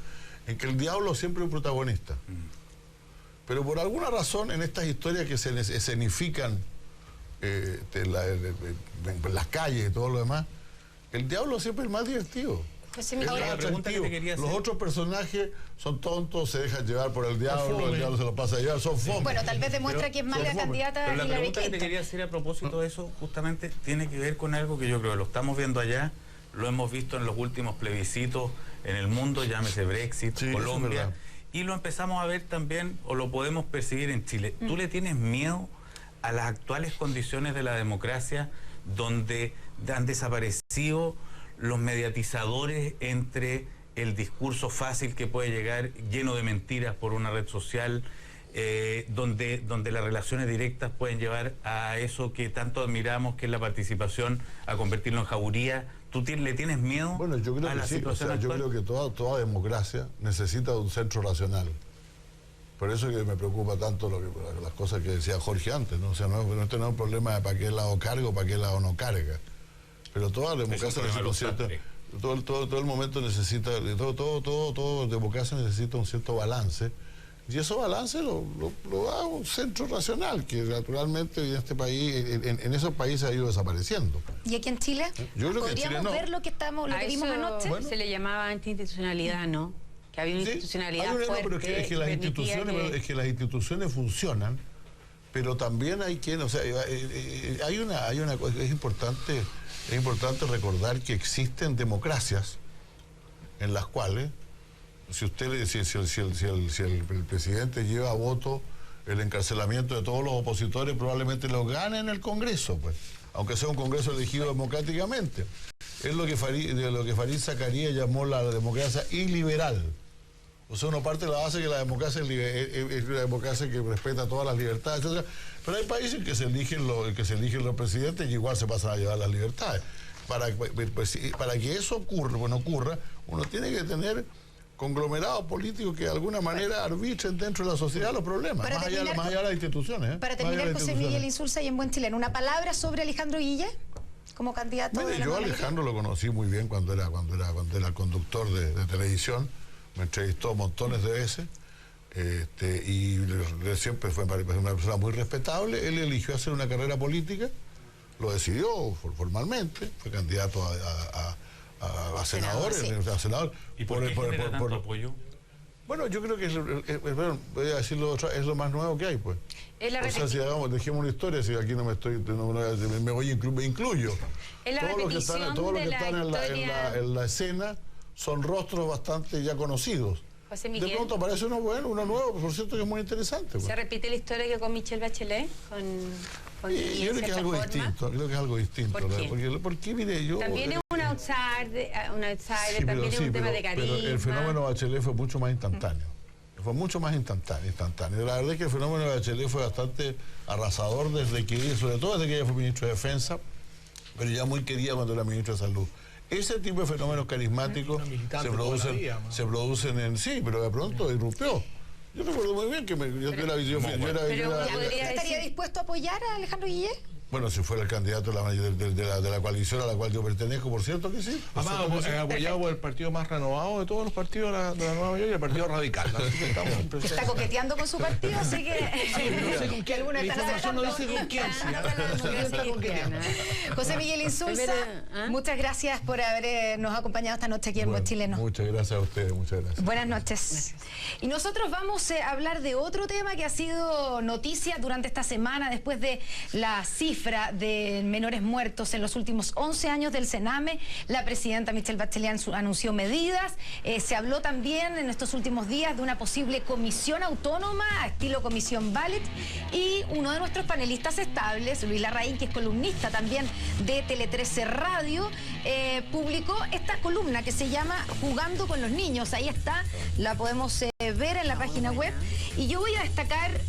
en que el diablo siempre es un protagonista. Pero por alguna razón, en estas historias que se escenifican en las calles y todo lo demás, el diablo siempre es el más divertido. Los otros personajes son tontos, se dejan llevar por el diablo se lo pasa a llevar, son fome. Bueno, tal vez demuestra que es más la candidata Pero la Hillary pregunta Clinton. que te quería hacer a propósito de eso, justamente tiene que ver con algo que yo creo que lo estamos viendo allá, lo hemos visto en los últimos plebiscitos en el mundo, llámese Brexit, Colombia, y lo empezamos a ver también, o lo podemos percibir en Chile. ¿Tú le tienes miedo a las actuales condiciones de la democracia donde han desaparecido los mediatizadores entre el discurso fácil que puede llegar lleno de mentiras por una red social, donde las relaciones directas pueden llevar a eso que tanto admiramos, que es la participación, a convertirlo en jauría? ¿Tú le tienes miedo a la situación actual? Yo creo que toda democracia necesita de un centro racional. Por eso que me preocupa tanto las cosas que decía Jorge antes, ¿no? O sea, no es un problema de para qué lado carga o para qué lado no carga. Pero toda democracia necesita todo el momento necesita, todo democracia necesita un cierto balance, y ese balance lo da un centro racional que naturalmente en este país, en esos países ha ido desapareciendo. ¿Y aquí en Chile? Yo creo que en Chile no. ¿Ver lo que vimos anoche? Se le llamaba antiinstitucionalidad, ¿no? Que había una institucionalidad fuerte. Pero es que las instituciones funcionan, pero también hay quien, o sea, hay una cosa, es importante recordar que existen democracias en las cuales si el presidente lleva a voto el encarcelamiento de todos los opositores, probablemente lo gane en el Congreso, pues, aunque sea un Congreso elegido democráticamente. Es lo que Farid Zakaria llamó la democracia iliberal. O sea, uno parte de la base que la democracia es una democracia que respeta todas las libertades, etc. Pero hay países en que se eligen los presidentes y igual se pasan a llevar las libertades. Para que eso ocurra, uno tiene que tener conglomerados políticos que de alguna manera arbitren dentro de la sociedad los problemas, más allá de las instituciones. Para terminar, José Miguel Insulza y en buen chileno, ¿una palabra sobre Alejandro Guille como candidato? Mire, yo a Alejandro lo conocí muy bien cuando era conductor de televisión. Me entrevistó montones de veces y siempre fue una persona muy respetable. Él eligió hacer una carrera política, lo decidió formalmente, fue candidato a senador. ¿Y por qué genera tanto apoyo? Bueno, yo creo que voy a decirlo es lo más nuevo que hay, pues. O sea, si dejemos una historia, si aquí me incluyo. Todos los que están en la escena son rostros bastante ya conocidos. José Miguel. De pronto aparece uno nuevo, por cierto que es muy interesante. Pues. ¿Se repite la historia que con Michelle Bachelet? Yo creo que es algo distinto. ¿Por qué? Porque mire, yo... También es un outsider, también es un tema de carisma. Pero el fenómeno Bachelet fue mucho más instantáneo. Fue mucho más instantáneo. La verdad es que el fenómeno de Bachelet fue bastante arrasador sobre todo desde que ella fue ministra de Defensa, pero ya muy querida cuando era ministra de Salud. Ese tipo de fenómenos carismáticos se producen en... Sí, pero de pronto irrumpió. Yo recuerdo muy bien que ¿estaría dispuesto a apoyar a Alejandro Guille? Bueno, si fuera el candidato de la coalición a la cual yo pertenezco, por cierto que sí. Además, apoyado por el partido más renovado de todos los partidos de la nueva mayoría, el Partido Radical. Así que está coqueteando con su partido, así que... no sé con quién. La información no dice con quién. José Miguel Insulza, muchas gracias por habernos acompañado esta noche aquí en Buen Chileno. Muchas gracias a ustedes, muchas gracias. Buenas noches. Y nosotros vamos a hablar de otro tema que ha sido noticia durante esta semana, después de la cifra de menores muertos en los últimos 11 años del Sename. La presidenta Michelle Bachelet anunció medidas. Se habló también en estos últimos días de una posible comisión autónoma, estilo comisión Ballet, y uno de nuestros panelistas estables, Luis Larraín, que es columnista también de Tele 13 Radio, publicó esta columna que se llama Jugando con los Niños. Ahí está, la podemos ver en la página web. Y yo voy a destacar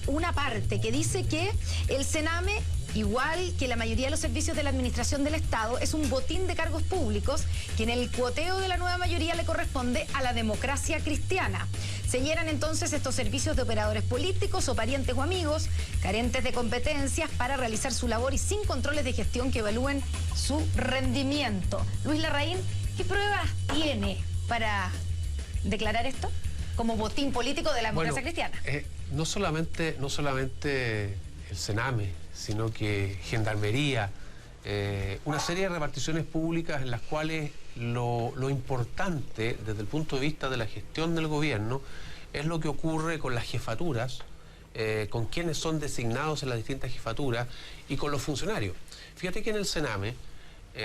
una parte que dice que el Sename, igual que la mayoría de los servicios de la administración del Estado, es un botín de cargos públicos que en el cuoteo de la nueva mayoría le corresponde a la democracia cristiana. Se llenan entonces estos servicios de operadores políticos o parientes o amigos, carentes de competencias para realizar su labor y sin controles de gestión que evalúen su rendimiento. Luis Larraín, ¿qué pruebas tiene para declarar esto como botín político de la democracia cristiana? No solamente el Sename, sino que Gendarmería, una serie de reparticiones públicas en las cuales lo importante desde el punto de vista de la gestión del gobierno es lo que ocurre con las jefaturas, con quienes son designados en las distintas jefaturas y con los funcionarios. Fíjate que en el Sename,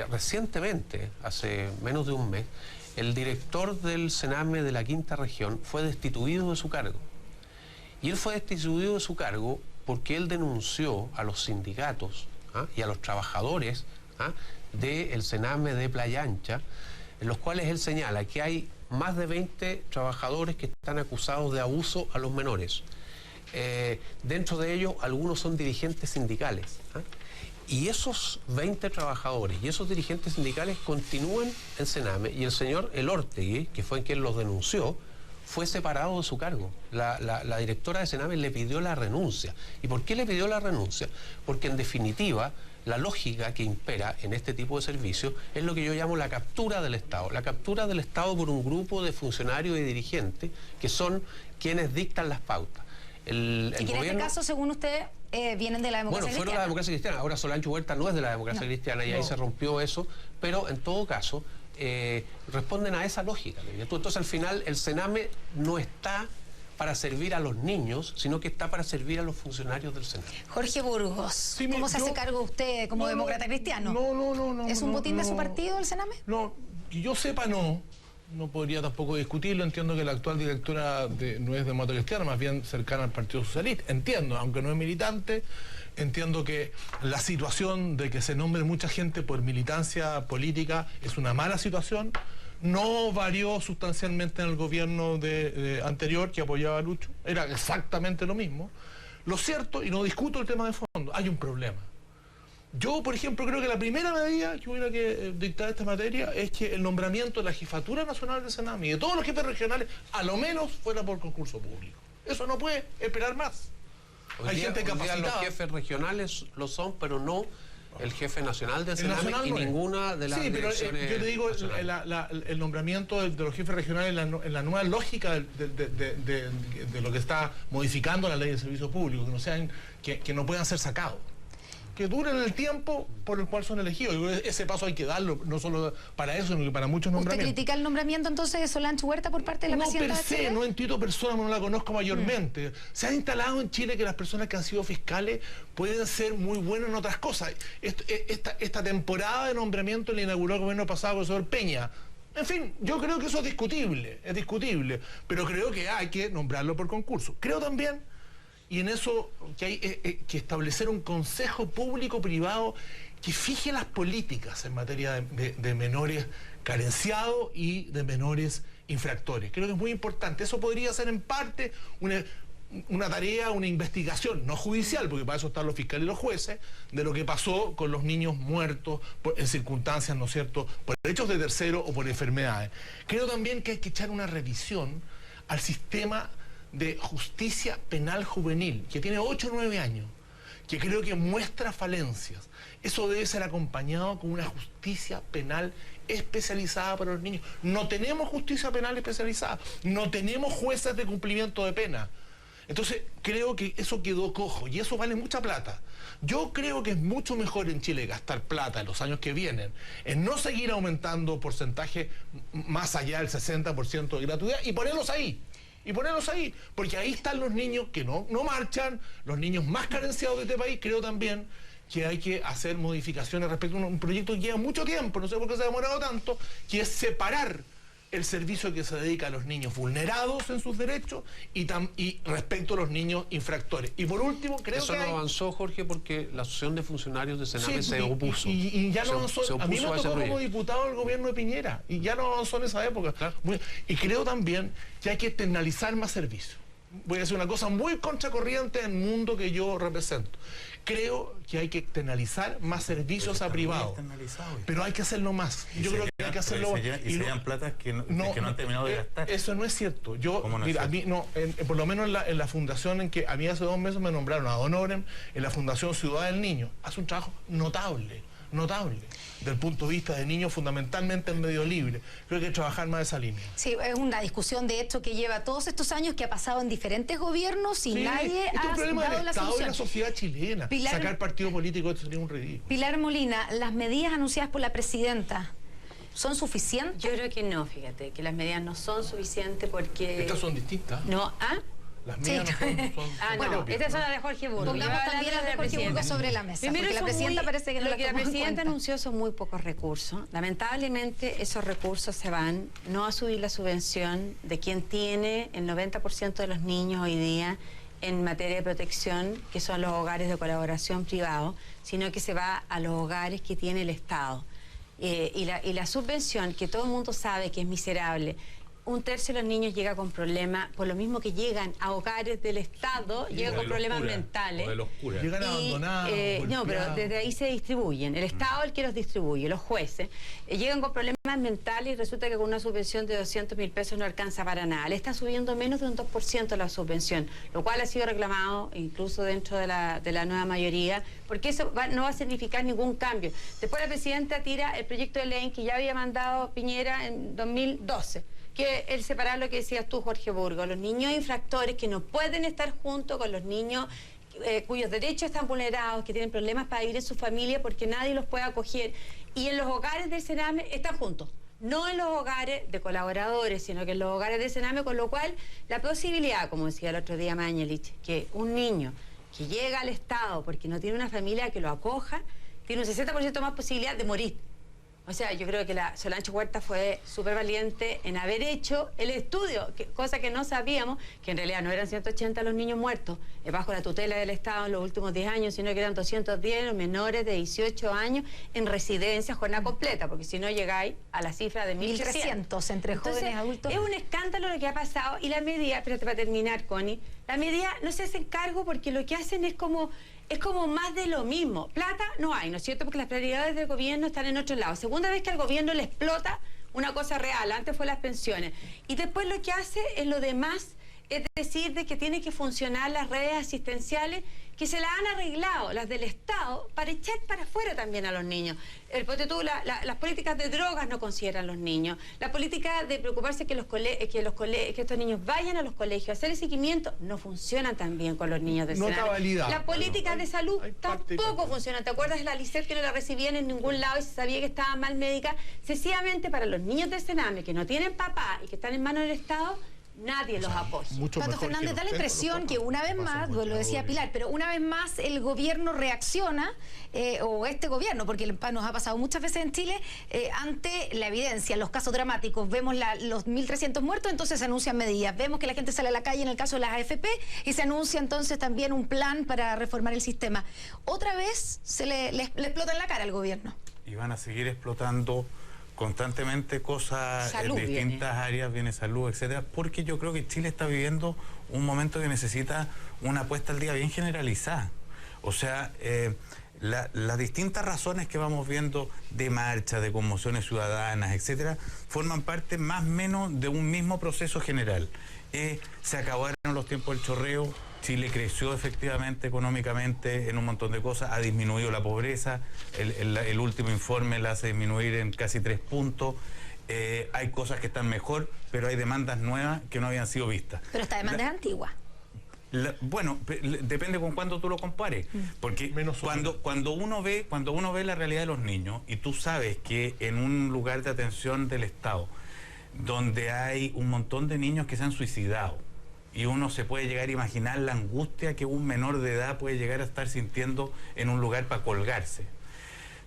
recientemente, hace menos de un mes, el director del Sename de la Quinta Región fue destituido de su cargo. Y él fue destituido de su cargo porque él denunció a los sindicatos y a los trabajadores del Sename de Playa Ancha, en los cuales él señala que hay más de 20 trabajadores que están acusados de abuso a los menores. Dentro de ellos, algunos son dirigentes sindicales. Y esos 20 trabajadores y esos dirigentes sindicales continúan en Sename, y el señor Elortegui, que fue quien los denunció, fue separado de su cargo. La directora de Sename le pidió la renuncia. ¿Y por qué le pidió la renuncia? Porque en definitiva la lógica que impera en este tipo de servicios es lo que yo llamo la captura del Estado. La captura del Estado por un grupo de funcionarios y dirigentes que son quienes dictan las pautas. Y que en este caso, según usted, vienen de la democracia cristiana. Bueno, fueron de la democracia cristiana. Ahora Solancho Huerta no es de la democracia cristiana y ahí se rompió eso, pero en todo caso responden a esa lógica. Entonces al final el Sename no está para servir a los niños, sino que está para servir a los funcionarios del Sename. Jorge Burgos, ¿cómo se hace cargo usted como demócrata cristiano? No. ¿Es un botín de su partido el Sename? No, que yo sepa no podría tampoco discutirlo. Entiendo que la actual directora no es demócrata cristiana, más bien cercana al Partido Socialista. Entiendo, aunque no es militante, entiendo que la situación de que se nombre mucha gente por militancia política es una mala situación. No varió sustancialmente en el gobierno anterior que apoyaba a Lucho. Era exactamente lo mismo. Lo cierto, y no discuto el tema de fondo, hay un problema. Yo, por ejemplo, creo que la primera medida que hubiera que dictar esta materia es que el nombramiento de la Jefatura Nacional del Sename y de todos los jefes regionales, a lo menos, fuera por concurso público. Eso no puede esperar más. Hay gente capacitada. Los jefes regionales lo son, pero no el jefe nacional del Sename y ninguna de las direcciones. Yo te digo, el nombramiento de los jefes regionales en la nueva lógica de lo que está modificando la ley de servicio público, que no puedan ser sacados, que duren el tiempo por el cual son elegidos. Ese paso hay que darlo, no solo para eso, sino que para muchos nombramientos. ¿Usted critica el nombramiento entonces de Solancho Huerta por parte de la presidenta de Chile? No, en Tito persona, no la conozco mayormente. Se ha instalado en Chile que las personas que han sido fiscales pueden ser muy buenas en otras cosas. Esta temporada de nombramiento la inauguró el gobierno pasado con el señor Peña. En fin, yo creo que eso es discutible, pero creo que hay que nombrarlo por concurso. Creo también, y en eso que hay que establecer un consejo público-privado que fije las políticas en materia de menores carenciados y de menores infractores. Creo que es muy importante. Eso podría ser en parte una tarea, una investigación, no judicial, porque para eso están los fiscales y los jueces, de lo que pasó con los niños muertos en circunstancias, ¿no es cierto?, por hechos de tercero o por enfermedades. Creo también que hay que echar una revisión al sistema de justicia penal juvenil, que tiene 8 o 9 años, que creo que muestra falencias. Eso debe ser acompañado con una justicia penal especializada para los niños. No tenemos justicia penal especializada, no tenemos jueces de cumplimiento de pena. Entonces, creo que eso quedó cojo y eso vale mucha plata. Yo creo que es mucho mejor en Chile gastar plata en los años que vienen, en no seguir aumentando porcentaje más allá del 60% de gratuidad y ponerlos ahí. Porque ahí están los niños que no marchan, los niños más carenciados de este país. Creo también que hay que hacer modificaciones respecto a un proyecto que lleva mucho tiempo, no sé por qué se ha demorado tanto, que es separar el servicio que se dedica a los niños vulnerados en sus derechos y respecto a los niños infractores. Y por último, creo eso que no avanzó, Jorge, porque la Asociación de Funcionarios de Sename se opuso. Y ya no avanzó. Se a mí me opuso tocó como diputado del gobierno de Piñera y ya no avanzó en esa época. Claro. Y creo también que hay que externalizar más servicios. Voy a decir una cosa muy contracorriente en el mundo que yo represento. Creo que hay que externalizar más servicios a privados. Pero hay que hacerlo más. Yo creo que hay que hacerlo más. Y se llevan platas que no han terminado de gastar. Eso no es cierto. Yo, ¿Cómo no mira, es a mí no, por lo menos en la fundación en que a mí hace 2 meses me nombraron a Don Oren, en la Fundación Ciudad del Niño, hace un trabajo notable, del punto de vista de niños fundamentalmente en medio libre. Creo que hay que trabajar más esa línea. Sí, es una discusión de hecho que lleva todos estos años, que ha pasado en diferentes gobiernos y nadie ha dado la solución. Es un problema del Estado y la sociedad chilena. Sacar partido político, esto sería un ridículo. Pilar Molina, las medidas anunciadas por la presidenta, ¿son suficientes? Yo creo que no, fíjate, que las medidas no son suficientes porque... Estas son distintas. No, Las mías no son bueno, estas son las de Jorge Burgos. Pongamos también las de Jorge Burgos sobre la mesa. Primero, porque la presidenta parece que no lo que la presidenta cuenta. anunció son muy pocos recursos. Lamentablemente, esos recursos se van no a subir la subvención de quien tiene el 90% de los niños hoy día en materia de protección, que son los hogares de colaboración privado, sino que se va a los hogares que tiene el Estado. Y la subvención, que todo el mundo sabe que es miserable, 1/3 de los niños llega con problemas, por lo mismo que llegan a hogares del Estado, llegan con problemas mentales. O de los curas. Llegan abandonados. No, pero desde ahí se distribuyen. El Estado es el que los distribuye, los jueces. Llegan con problemas mentales y resulta que con una subvención de 200.000 pesos no alcanza para nada. Le está subiendo menos de un 2% la subvención, lo cual ha sido reclamado incluso dentro de la nueva mayoría, porque eso no va a significar ningún cambio. Después la presidenta tira el proyecto de ley que ya había mandado Piñera en 2012. Que el separar lo que decías tú, Jorge Burgos, los niños infractores que no pueden estar junto con los niños cuyos derechos están vulnerados, que tienen problemas para vivir en su familia porque nadie los puede acoger, y en los hogares del Sename están juntos. No en los hogares de colaboradores, sino que en los hogares del Sename, con lo cual la posibilidad, como decía el otro día Mañalich, que un niño que llega al Estado porque no tiene una familia que lo acoja, tiene un 60% más posibilidad de morir. O sea, yo creo que la Solange Huerta fue súper valiente en haber hecho el estudio, cosa que no sabíamos, que en realidad no eran 180 los niños muertos bajo la tutela del Estado en los últimos 10 años, sino que eran 210 los menores de 18 años en residencia jornada completa, porque si no llegáis a la cifra de 1.300 entre jóvenes adultos. Es un escándalo lo que ha pasado, y la medida, espérate para terminar, Connie, la medida no se hacen cargo porque lo que hacen es como más de lo mismo. Plata no hay, ¿no es cierto? Porque las prioridades del gobierno están en otro lado. Segunda vez que al gobierno le explota una cosa real. Antes fue las pensiones. Y después lo que hace es lo demás, es decir, de que tienen que funcionar las redes asistenciales que se las han arreglado, las del Estado, para echar para afuera también a los niños. Las políticas de drogas no consideran los niños. La política de preocuparse que estos niños vayan a los colegios, hacer el seguimiento, no funcionan tan bien con los niños de Sename. Las políticas de salud tampoco funcionan. ¿Te acuerdas de la Lisset que no la recibían en ningún lado y se sabía que estaba mal médica? Sencillamente para los niños de Sename que no tienen papá y que están en manos del Estado, nadie los apoya. Pato Fernández, da la impresión que una vez más, lo decía Pilar, pero una vez más el gobierno reacciona, o este gobierno, porque nos ha pasado muchas veces en Chile, ante la evidencia, los casos dramáticos. Vemos los 1.300 muertos, entonces se anuncian medidas. Vemos que la gente sale a la calle en el caso de las AFP y se anuncia entonces también un plan para reformar el sistema. Otra vez se le explota en la cara al gobierno. Y van a seguir explotando constantemente cosas de distintas áreas, viene salud, etcétera, porque yo creo que Chile está viviendo un momento que necesita una puesta al día bien generalizada. O sea, las distintas razones que vamos viendo de marcha, de conmociones ciudadanas, etcétera, forman parte más o menos de un mismo proceso general. Se acabaron los tiempos del chorreo, Chile creció efectivamente económicamente en un montón de cosas, ha disminuido la pobreza, el último informe la hace disminuir en casi 3 puntos, hay cosas que están mejor, pero hay demandas nuevas que no habían sido vistas. Pero esta demanda es antigua. Bueno, depende con cuándo tú lo compares, porque cuando uno ve la realidad de los niños y tú sabes que en un lugar de atención del Estado donde hay un montón de niños que se han suicidado, y uno se puede llegar a imaginar la angustia que un menor de edad puede llegar a estar sintiendo en un lugar para colgarse.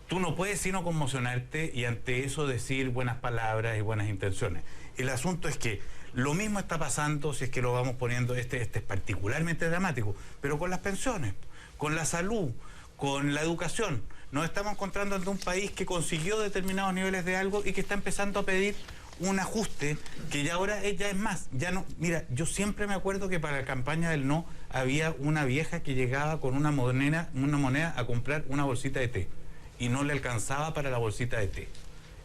Tú no puedes sino conmocionarte y ante eso decir buenas palabras y buenas intenciones. El asunto es que lo mismo está pasando, si es que lo vamos poniendo, este es particularmente dramático, pero con las pensiones, con la salud, con la educación. Nos estamos encontrando ante un país que consiguió determinados niveles de algo y que está empezando a pedir un ajuste que ya ahora ya es más, ya no. Mira, yo siempre me acuerdo que para la campaña del no había una vieja que llegaba con una moneda a comprar una bolsita de té y no le alcanzaba para la bolsita de té.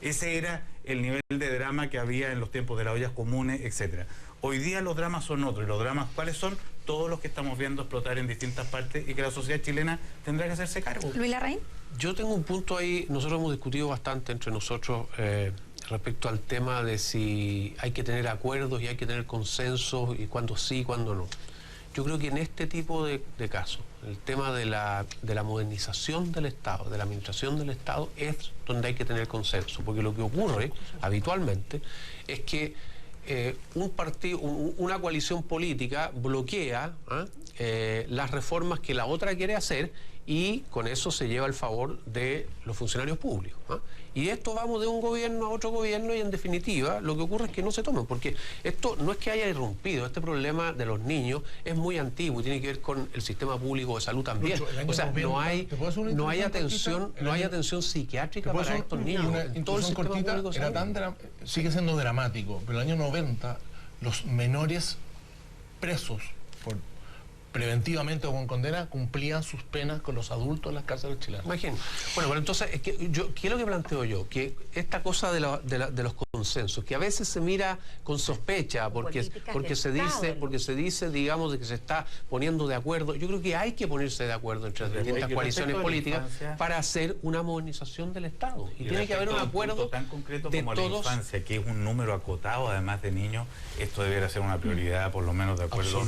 Ese era el nivel de drama que había en los tiempos de las ollas comunes, etcétera. Hoy día los dramas son otros, y los dramas, ¿cuáles son? Todos los que estamos viendo explotar en distintas partes y que la sociedad chilena tendrá que hacerse cargo. Luis Larraín. Yo tengo un punto ahí, nosotros hemos discutido bastante entre nosotros respecto al tema de si hay que tener acuerdos y hay que tener consensos y cuándo sí y cuándo no. Yo creo que en este tipo de casos, el tema de la modernización del Estado, de la administración del Estado, es donde hay que tener consenso, porque lo que ocurre habitualmente es que un partido, una coalición política bloquea las reformas que la otra quiere hacer y con eso se lleva el favor de los funcionarios públicos. Y esto vamos de un gobierno a otro gobierno y en definitiva lo que ocurre es que no se toman, porque esto no es que haya irrumpido, este problema de los niños es muy antiguo y tiene que ver con el sistema público de salud también. O sea, no hay atención psiquiátrica para estos niños. Todo el sistema público de salud. Sigue siendo dramático, pero en el año 90 los menores presos preventivamente o con condena cumplían sus penas con los adultos en las cárceles chilenas. Imagínate. Bueno, pero entonces, ¿qué es lo que planteo yo? Que esta cosa de los consensos, que a veces se mira con sospecha porque se dice, digamos, de que se está poniendo de acuerdo. Yo creo que hay que ponerse de acuerdo entre distintas coaliciones políticas para hacer una modernización del Estado. Y tiene que haber un acuerdo tan concreto de como todos. La infancia, que es un número acotado, además de niños, esto debería ser una prioridad, por lo menos de acuerdo.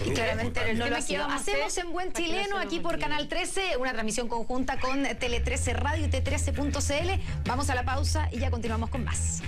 Y claramente no lo hacemos en Buen Chileno, aquí por Canal 13, una transmisión conjunta con Tele 13 Radio y T13.cl. Vamos a la pausa y ya continuamos con más.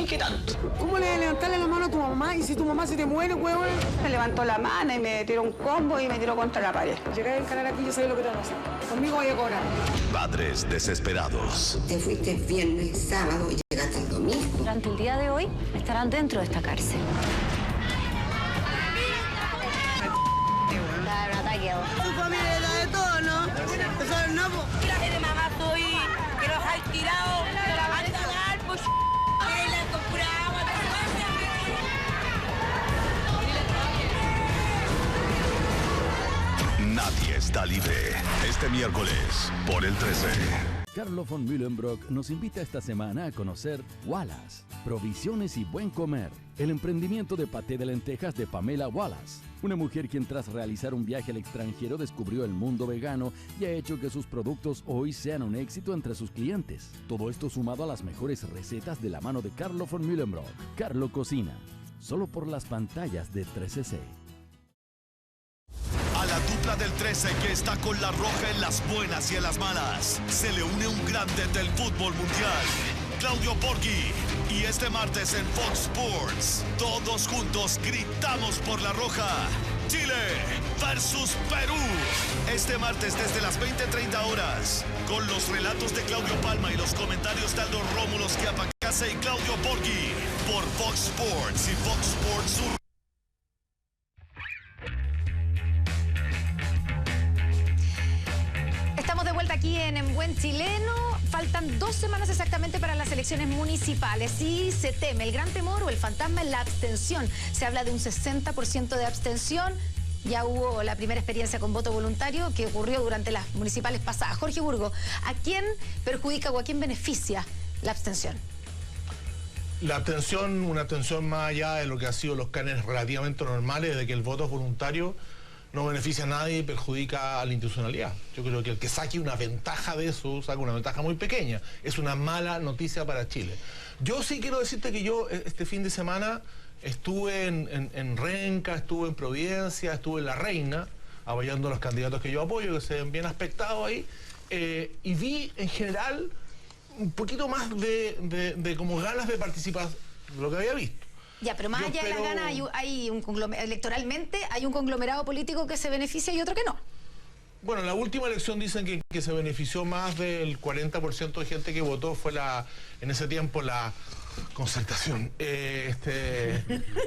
¿Qué tanto? ¿Cómo le levantarle la mano a tu mamá y si tu mamá se te muere, huevón? Me levantó la mano y me tiró un combo y me tiró contra la pared. Llegué a encarar aquí y yo sabía lo que te van a hacer. Conmigo voy a cobrar. Padres desesperados. Te fuiste viernes, sábado y llegaste el domingo. Durante el día de hoy estarán dentro de esta cárcel. Tu familia da de todo, ¿no? Eso no, pues. Mira, de mamá soy que los hay tirado, te la van a dar, pues. Nadie está libre. Este miércoles, por el 13. Carlo von Mühlenbrock nos invita esta semana a conocer Wallace, Provisiones y Buen Comer, el emprendimiento de paté de lentejas de Pamela Wallace, una mujer quien tras realizar un viaje al extranjero descubrió el mundo vegano y ha hecho que sus productos hoy sean un éxito entre sus clientes. Todo esto sumado a las mejores recetas de la mano de Carlo von Mühlenbrock. Carlo Cocina, solo por las pantallas de 13C. A la dupla del 13 que está con la roja en las buenas y en las malas, se le une un grande del fútbol mundial, Claudio Borghi. Y este martes en Fox Sports, todos juntos gritamos por la roja. Chile versus Perú. Este martes desde las 20:30 horas, con los relatos de Claudio Palma y los comentarios de Aldo Rómulo Schiappa Base y Claudio Borghi por Fox Sports y Fox Sports. Estamos de vuelta aquí en Buen Chileno. Faltan 2 semanas exactamente para las elecciones municipales y se teme el gran temor o el fantasma en la abstención. Se habla de un 60% de abstención. Ya hubo la primera experiencia con voto voluntario que ocurrió durante las municipales pasadas. Jorge Burgo, ¿a quién perjudica o a quién beneficia la abstención? La abstención, una abstención más allá de lo que ha sido los cánones relativamente normales, de que el voto es voluntario, no beneficia a nadie y perjudica a la institucionalidad. Yo creo que el que saque una ventaja de eso, saca una ventaja muy pequeña. Es una mala noticia para Chile. Yo sí quiero decirte que yo este fin de semana estuve en Renca, estuve en Providencia, estuve en La Reina, apoyando a los candidatos que yo apoyo, que se ven bien aspectados ahí, y vi en general un poquito más de como ganas de participar de lo que había visto. Ya, pero más allá de las ganas hay un electoralmente hay un conglomerado político que se beneficia y otro que no. Bueno, en la última elección dicen que se benefició más del 40% de gente que votó, fue en ese tiempo la Concertación.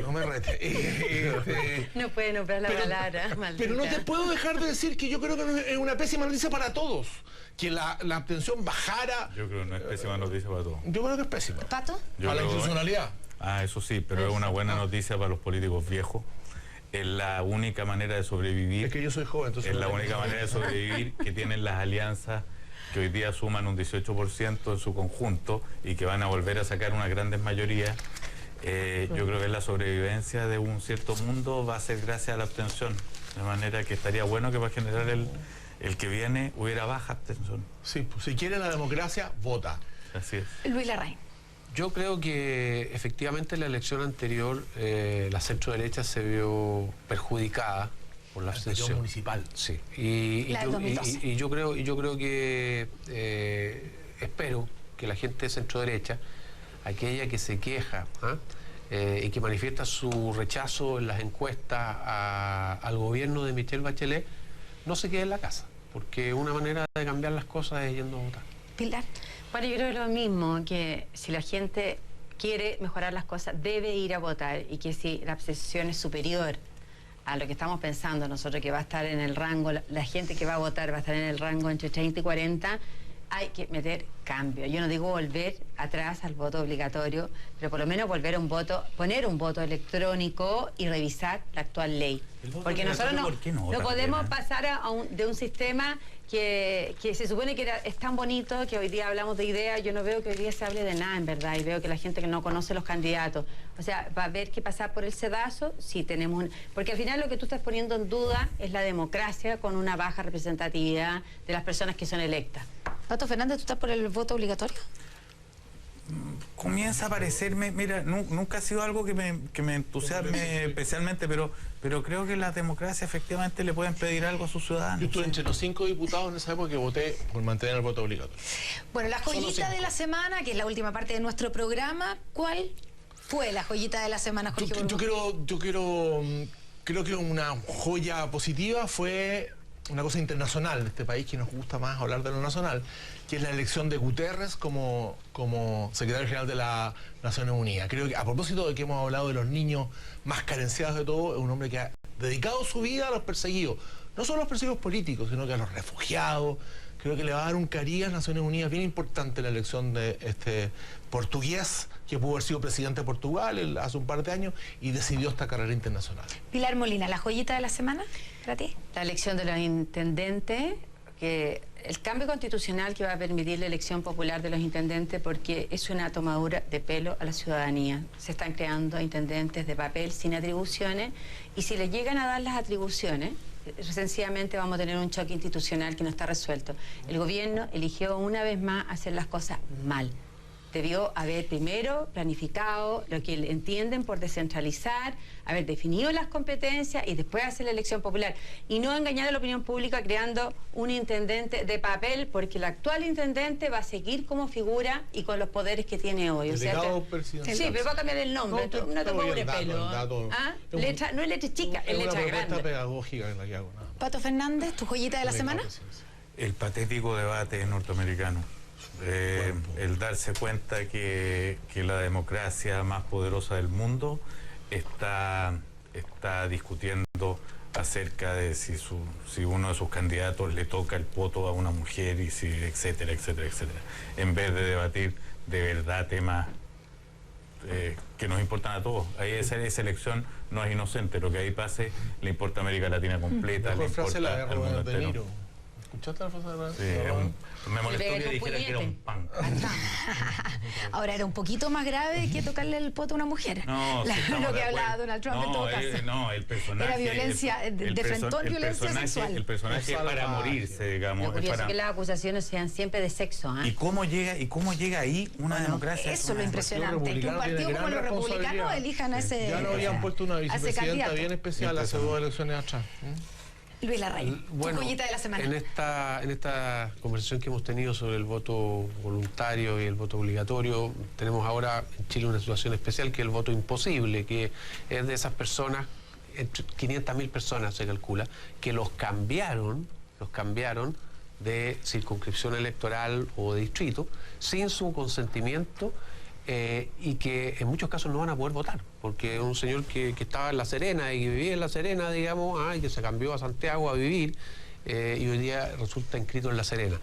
No me rete. No puede nombrar la palabra, maldita. Pero no te puedo dejar de decir que yo creo que es una pésima noticia para todos. Que la abstención bajara. Yo creo que no es pésima noticia para todos. Yo creo que es pésima. ¿Pato? Para la institucionalidad. Eso sí, pero es una buena noticia para los políticos viejos. Es la única manera de sobrevivir. Es que yo soy joven, entonces. Es la única manera de sobrevivir que tienen las alianzas que hoy día suman un 18% en su conjunto y que van a volver a sacar unas grandes mayorías. Yo creo que la sobrevivencia de un cierto mundo va a ser gracias a la abstención. De manera que estaría bueno que para generar el que viene hubiera baja abstención. Sí, pues, si quiere la democracia, vota. Así es. Luis Larraín. Yo creo que efectivamente en la elección anterior la centro-derecha se vio perjudicada por la abstención municipal. Sí. Y yo creo que espero que la gente de centro-derecha, aquella que se queja y que manifiesta su rechazo en las encuestas al gobierno de Michelle Bachelet, no se quede en la casa, porque una manera de cambiar las cosas es yendo a votar. Pilar. Bueno, yo creo lo mismo, que si la gente quiere mejorar las cosas, debe ir a votar, y que si la abstención es superior a lo que estamos pensando nosotros, que va a estar en el rango, la gente que va a votar va a estar en el rango entre 30 y 40, hay que meter cambio. Yo no digo volver atrás al voto obligatorio, pero por lo menos volver a un voto, poner un voto electrónico y revisar la actual ley. Porque nosotros no podemos pasar de un sistema que se supone que es tan bonito, que hoy día hablamos de ideas. Yo no veo que hoy día se hable de nada, en verdad, y veo que la gente que no conoce los candidatos, o sea, va a haber que pasar por el sedazo si tenemos porque al final lo que tú estás poniendo en duda es la democracia con una baja representatividad de las personas que son electas. Pato Fernández, ¿tú estás por el voto obligatorio? Comienza a parecerme, mira, nunca ha sido algo que me entusiasme especialmente, pero creo que las democracias efectivamente le pueden pedir algo a sus ciudadanos. Yo estuve entre los 5 diputados en esa época que voté por mantener el voto obligatorio. Bueno, la joyita de la semana, que es la última parte de nuestro programa, ¿cuál fue la joyita de la semana, Jorge? Creo que una joya positiva fue una cosa internacional de este país, que nos gusta más hablar de lo nacional, que es la elección de Guterres como secretario general de las Naciones Unidas. Creo que, a propósito de que hemos hablado de los niños más carenciados de todo, es un hombre que ha dedicado su vida a los perseguidos, no solo a los perseguidos políticos, sino que a los refugiados. Creo que le va a dar un cariño a las Naciones Unidas bien importante la elección de este portugués, que pudo haber sido presidente de Portugal hace un par de años y decidió esta carrera internacional. Pilar Molina, ¿la joyita de la semana para ti? La elección de los intendentes, que el cambio constitucional que va a permitir la elección popular de los intendentes, porque es una tomadura de pelo a la ciudadanía. Se están creando intendentes de papel sin atribuciones, y si les llegan a dar las atribuciones, sencillamente vamos a tener un choque institucional que no está resuelto. El gobierno eligió una vez más hacer las cosas mal. Debió haber primero planificado lo que entienden por descentralizar, haber definido las competencias y después hacer la elección popular. Y no engañar a la opinión pública creando un intendente de papel, porque el actual intendente va a seguir como figura y con los poderes que tiene hoy. Delegado presidencial. Sí, pero va a cambiar el nombre. No te pongo de pelo. Letra, no es letra chica, es letra grande. Es una propuesta pedagógica en la que hago. Pato Fernández, ¿tu joyita de la semana? El patético debate norteamericano. el darse cuenta que la democracia más poderosa del mundo está discutiendo acerca de si uno de sus candidatos le toca el poto a una mujer, y si, etcétera, etcétera, etcétera, en vez de debatir de verdad temas que nos importan a todos. Ahí esa elección no es inocente, lo que ahí pase le importa a América Latina completa, le importa al mundo entero. ¿Escuchaste la frase de me molestó que dijera que era un pan. Ahora, era un poquito más grave que tocarle el poto a una mujer. No, lo que hablaba Donald Trump en todo caso. No, el personaje... Era violencia, de frentón violencia sexual. El personaje es para morirse, digamos. Lo curioso es que las acusaciones sean siempre de sexo. ¿Y cómo llega ahí una democracia? Eso es lo impresionante, que un partido como los republicanos elijan a ese... Ya no habían puesto una vicepresidenta bien especial hace 2 elecciones atrás. Luis Larraín, bueno, tu joyita de la semana. En esta conversación que hemos tenido sobre el voto voluntario y el voto obligatorio, tenemos ahora en Chile una situación especial, que es el voto imposible, que es de esas personas, entre 500.000 personas se calcula, que los cambiaron de circunscripción electoral o de distrito sin su consentimiento, y que en muchos casos no van a poder votar, porque un señor que estaba en La Serena y que vivía en La Serena, digamos, y que se cambió a Santiago a vivir, y hoy día resulta inscrito en La Serena.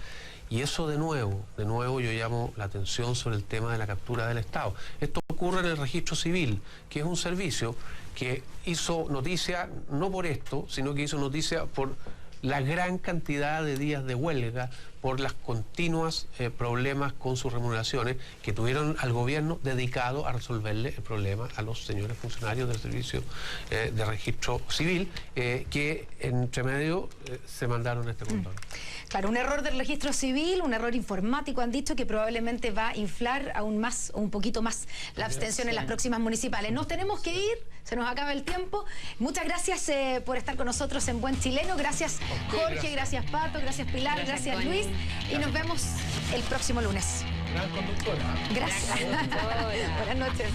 Y eso de nuevo yo llamo la atención sobre el tema de la captura del Estado. Esto ocurre en el registro civil, que es un servicio que hizo noticia no por esto, sino que hizo noticia por la gran cantidad de días de huelga, por las continuas problemas con sus remuneraciones que tuvieron al gobierno dedicado a resolverle el problema a los señores funcionarios del servicio de registro civil, que entre medio se mandaron este control. Claro, un error del registro civil, un error informático, han dicho, que probablemente va a inflar aún más, o un poquito más, la abstención en las próximas municipales. Nos tenemos que ir, se nos acaba el tiempo. Muchas gracias por estar con nosotros en Buen Chileno. Gracias Jorge, gracias Pato, gracias Pilar, gracias Luis. Y nos vemos el próximo lunes. Gran conductora. Gracias. Buenas noches.